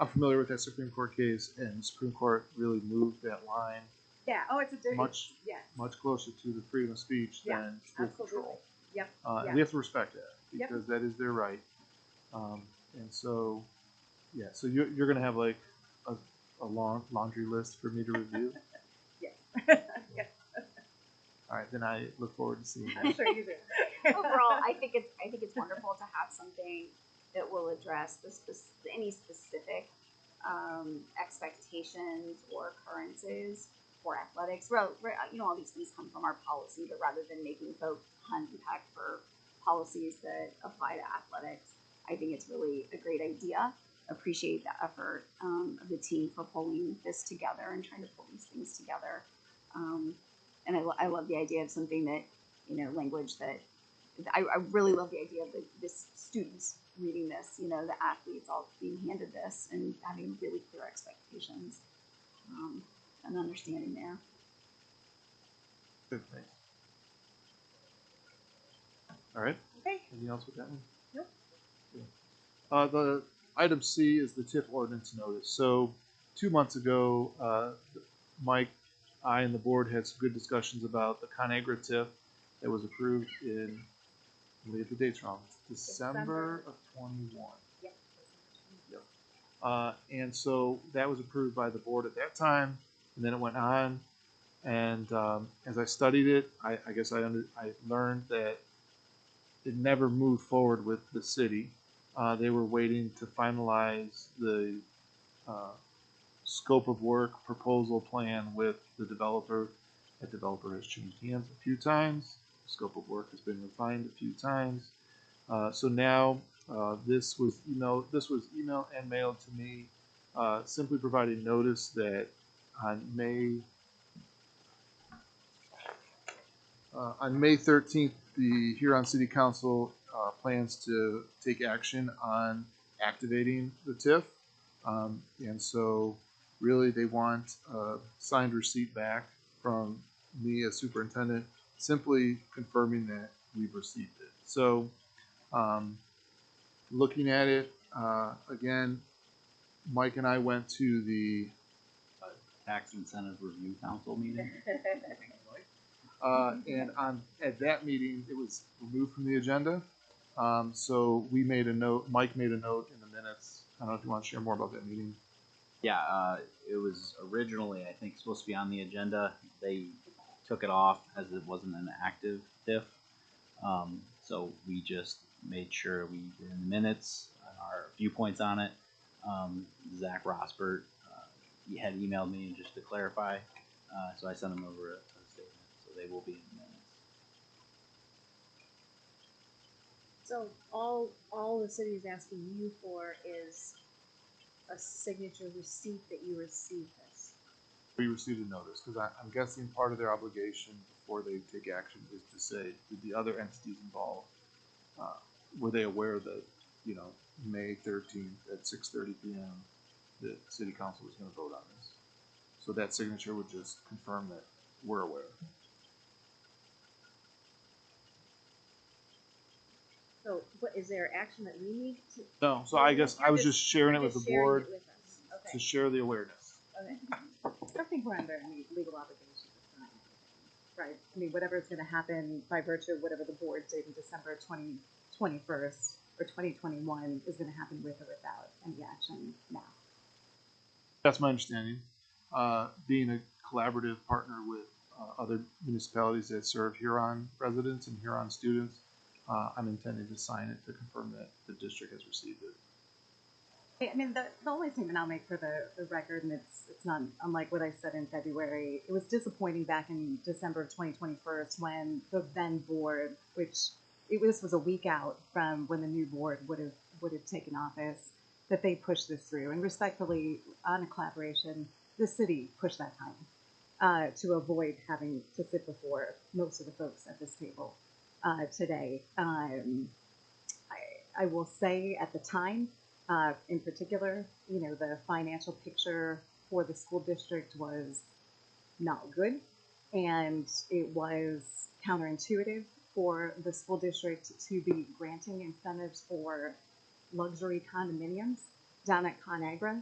I'm familiar with that Supreme Court case, and the Supreme Court really moved that line Yeah. Oh, it's a different. much Yes. much closer to the freedom of speech Yeah, than strict absolutely. control. Yep. And Yeah. we have to respect that Yep. because that is their right. And so, yeah, so you're going to have like a long laundry list for me to review. Yes. Yes. All right, then I look forward to seeing I'm that. sure you do. Overall, I think it's wonderful to have something that will address any specific expectations or occurrences for athletics. You know, all these things come from our policy, but rather than making folks unpack for policies that apply to athletics, I think it's really a great idea. Appreciate the effort of the team for pulling this together and trying to pull these things together. And I love the idea of something that, you know, language that I really love the idea of this students reading this, you know, the athletes all being handed this and having really clear expectations and understanding there. Good, thanks. All right. Okay. Anything else with that one? Nope. Okay. The item C is the TIF ordinance notice. So 2 months ago, Mike, I, and the board had some good discussions about the ConAgra TIF that was approved in, let me get the dates wrong, December of 21. Yep. Yep. And so that was approved by the board at that time, and then it went on. And as I studied it, I guess I learned that it never moved forward with the city. They were waiting to finalize the scope of work proposal plan with the developer. That developer has changed hands a few times. The scope of work has been refined a few times. So now this was email and mailed to me, simply providing notice that on May 13th, the Huron City Council plans to take action on activating the TIF. And so really they want a signed receipt back from me as superintendent, simply confirming that we've received it. So looking at it, again, Mike and I went to the Tax Incentive Review Council meeting. and at that meeting, it was removed from the agenda. So we made a note, Mike made a note in the minutes. I don't know if you want to share more about that meeting. Yeah, it was originally, I think, supposed to be on the agenda. They took it off as it wasn't an active TIF. So we just made sure we were in the minutes, our viewpoints on it. Zach Rosbert, he had emailed me just to clarify. So I sent him over a statement. So they will be in the minutes. So all the city is asking you for is a signature receipt that you received this. we received a notice, because I'm guessing part of their obligation before they take action is to say, did the other entities involved, were they aware that, you know, May 13th at 6:30 p.m. the city council was going to vote on this? So that signature would just confirm that we're aware. So, what is there action that we need to? No, so I guess I was just sharing it you're with the just sharing board it with us. to Okay. share the awareness. Okay. I don't think we're under any legal obligation to sign anything, right? I mean, whatever is going to happen by virtue of whatever the board did in December 2021 or 2021 is going to happen with or without any action now. That's my understanding. Being a collaborative partner with other municipalities that serve Huron residents and Huron students, I'm intending to sign it to confirm that the district has received it. I mean, the only statement I'll make for the record, and it's not unlike what I said in February, it was disappointing back in December of 2021 when the then board, which this was a week out from when the new board would have taken office, that they pushed this through. And respectfully, on a collaboration, the city pushed that time to avoid having to sit before most of the folks at this table today. I will say at the time, in particular, you know, the financial picture for the school district was not good, and it was counterintuitive for the school district to be granting incentives for luxury condominiums down at ConAgra,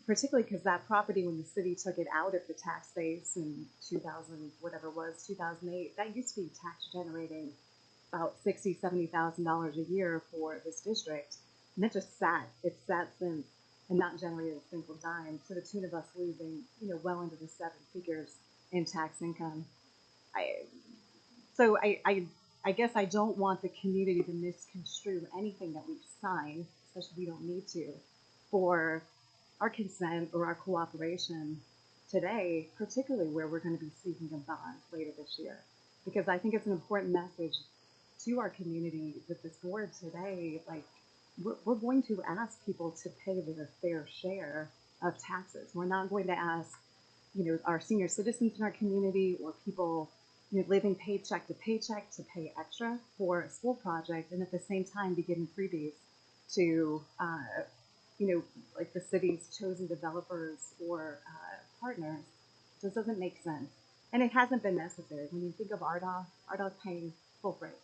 particularly because that property, when the city took it out of the tax base in 2000, whatever it was, 2008, that used to be tax generating about $60,000-$70,000 a year for this district. And it just sat. It's sat since and not generated a single dime, to the tune of us losing, you know, well into the seven figures in tax income. So I guess I don't want the community to misconstrue anything that we sign, especially we don't need to, for our consent or our cooperation today, particularly where we're going to be seeking a bond later this year. Because I think it's an important message to our community that this board today, like, we're going to ask people to pay their fair share of taxes. We're not going to ask, you know, our senior citizens in our community or people, you know, living paycheck to paycheck to pay extra for a school project and at the same time be giving freebies to, you know, like the city's chosen developers or partners. Just doesn't make sense. And it hasn't been necessary. When you think of RDOF paying full freight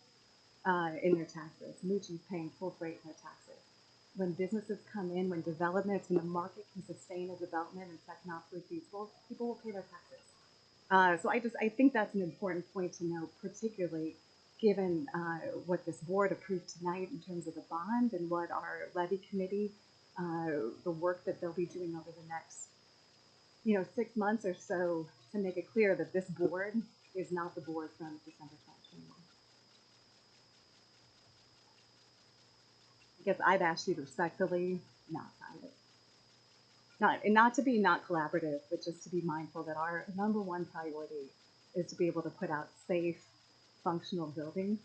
in their taxes. Mucci's paying full freight in their taxes. When businesses come in, when developments and the market can sustain a development and it's economically feasible, people will pay their taxes. So I think that's an important point to note, particularly given what this board approved tonight in terms of the bond and what our levy committee, the work that they'll be doing over the next, you know, 6 months or so to make it clear that this board is not the board from December 2021. I guess I've asked you to respectfully not sign it. Not to be not collaborative, but just to be mindful that our number one priority is to be able to put out safe, functional buildings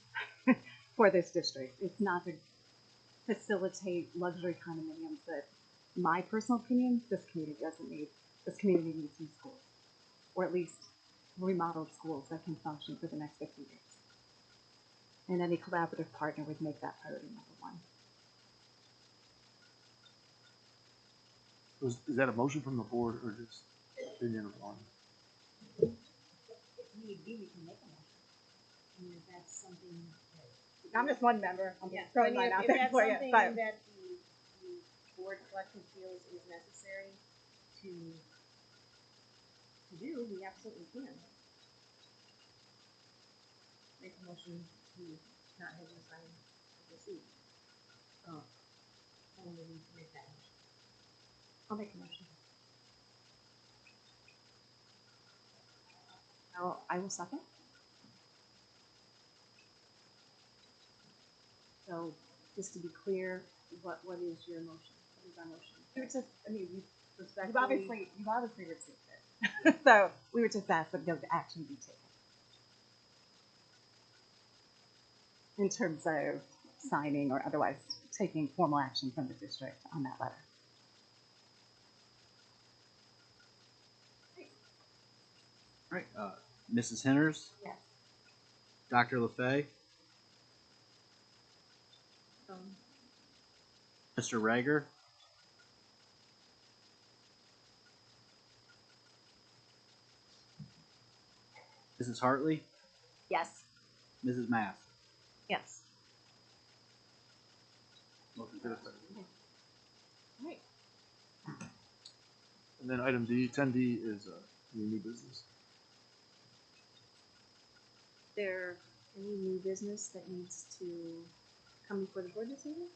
for this district. It's not to facilitate luxury condominiums that, in my personal opinion, this community doesn't need. This community needs new schools, or at least remodeled schools that can function for the next 50 years. And any collaborative partner would make that priority number one. Is that a motion from the board or just opinion of one? If need be, we can make a motion. I mean, if that's something that. I'm just one member. I'm Yeah, just throwing I mean, mine out if there that's for you. something But that the board collective feels is necessary to do, we absolutely can. Make a motion to not have you sign this week. Someone would need to make that motion. I'll make a motion. I will second. So, just to be clear, what is your motion? What is our motion? We would just, I mean, Respectfully. you've obviously received it. So we would just ask that no action be taken. In terms of signing or otherwise taking formal action from the district on that letter. All right, Mrs. Henners, Yes. Dr. LaFay, Mr. Rager, Mrs. Hartley, Yes. Mrs. Math. Yes. Motion carries. Right. And then item D, 10D is any new business. There any new business that needs to come before the board this evening?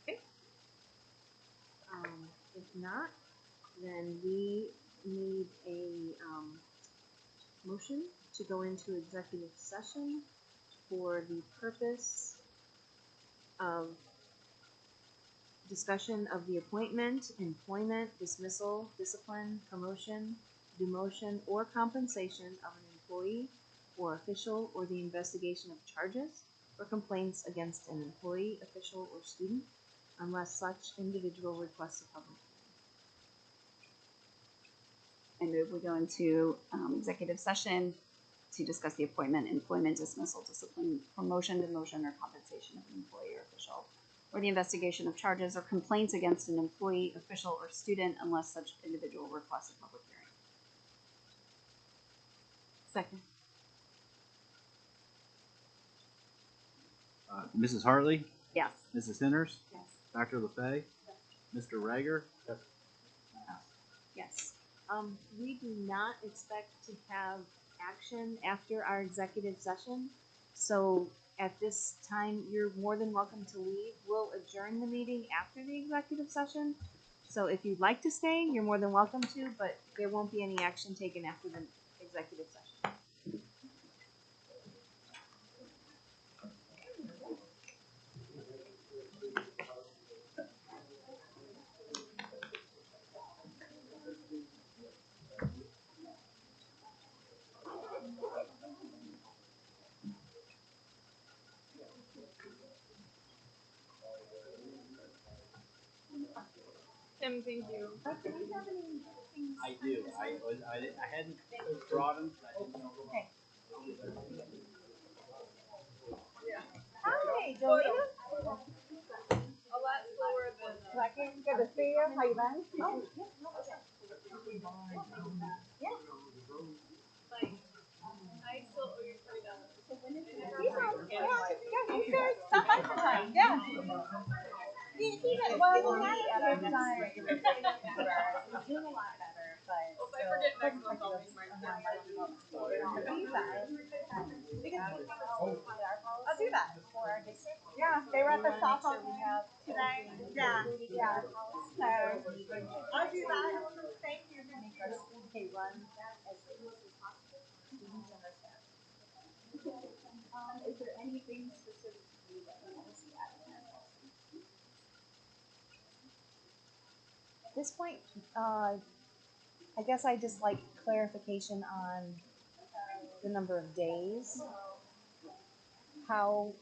Okay. If not, then we need a motion to go into executive session for the purpose of discussion of the appointment, employment, dismissal, discipline, promotion, demotion, or compensation of an employee or official, or the investigation of charges or complaints against an employee, official, or student, unless such individual requests a public I move we go into executive session to discuss the appointment, employment, dismissal, discipline, promotion, demotion, or compensation of an employee or official, or the investigation of charges or complaints against an employee, official, or student, unless such individual requests a public hearing. Second. Mrs. Hartley, Yes. Mrs. Henners, Yes. Dr. LaFay, Mr. Rager, Yes. We do not expect to have action after our executive session. So at this time, you're more than welcome to leave. We'll adjourn the meeting after the executive session. So if you'd like to stay, you're more than welcome to, but there won't be any action taken after the executive session. Tim, thank you. I do. I hadn't brought them. I didn't know. Okay. Hi, Jolene. A lot slower than. Good to see you. How you been? Oh, yeah. I still owe you $20. You guys stop by sometime. Yeah. Well, we're not at the time. He's doing a lot better, but Well, if I forget next month, I'll make my I'll do that for our district. Yeah, they were at the softball game today. Yeah, yeah. So I'll do that. Thank you. Make our school day run as seamless as possible for students and our staff. Is there anything specific to you that you want to see added in our policy? At this point, I guess I just like clarification on the number of days. How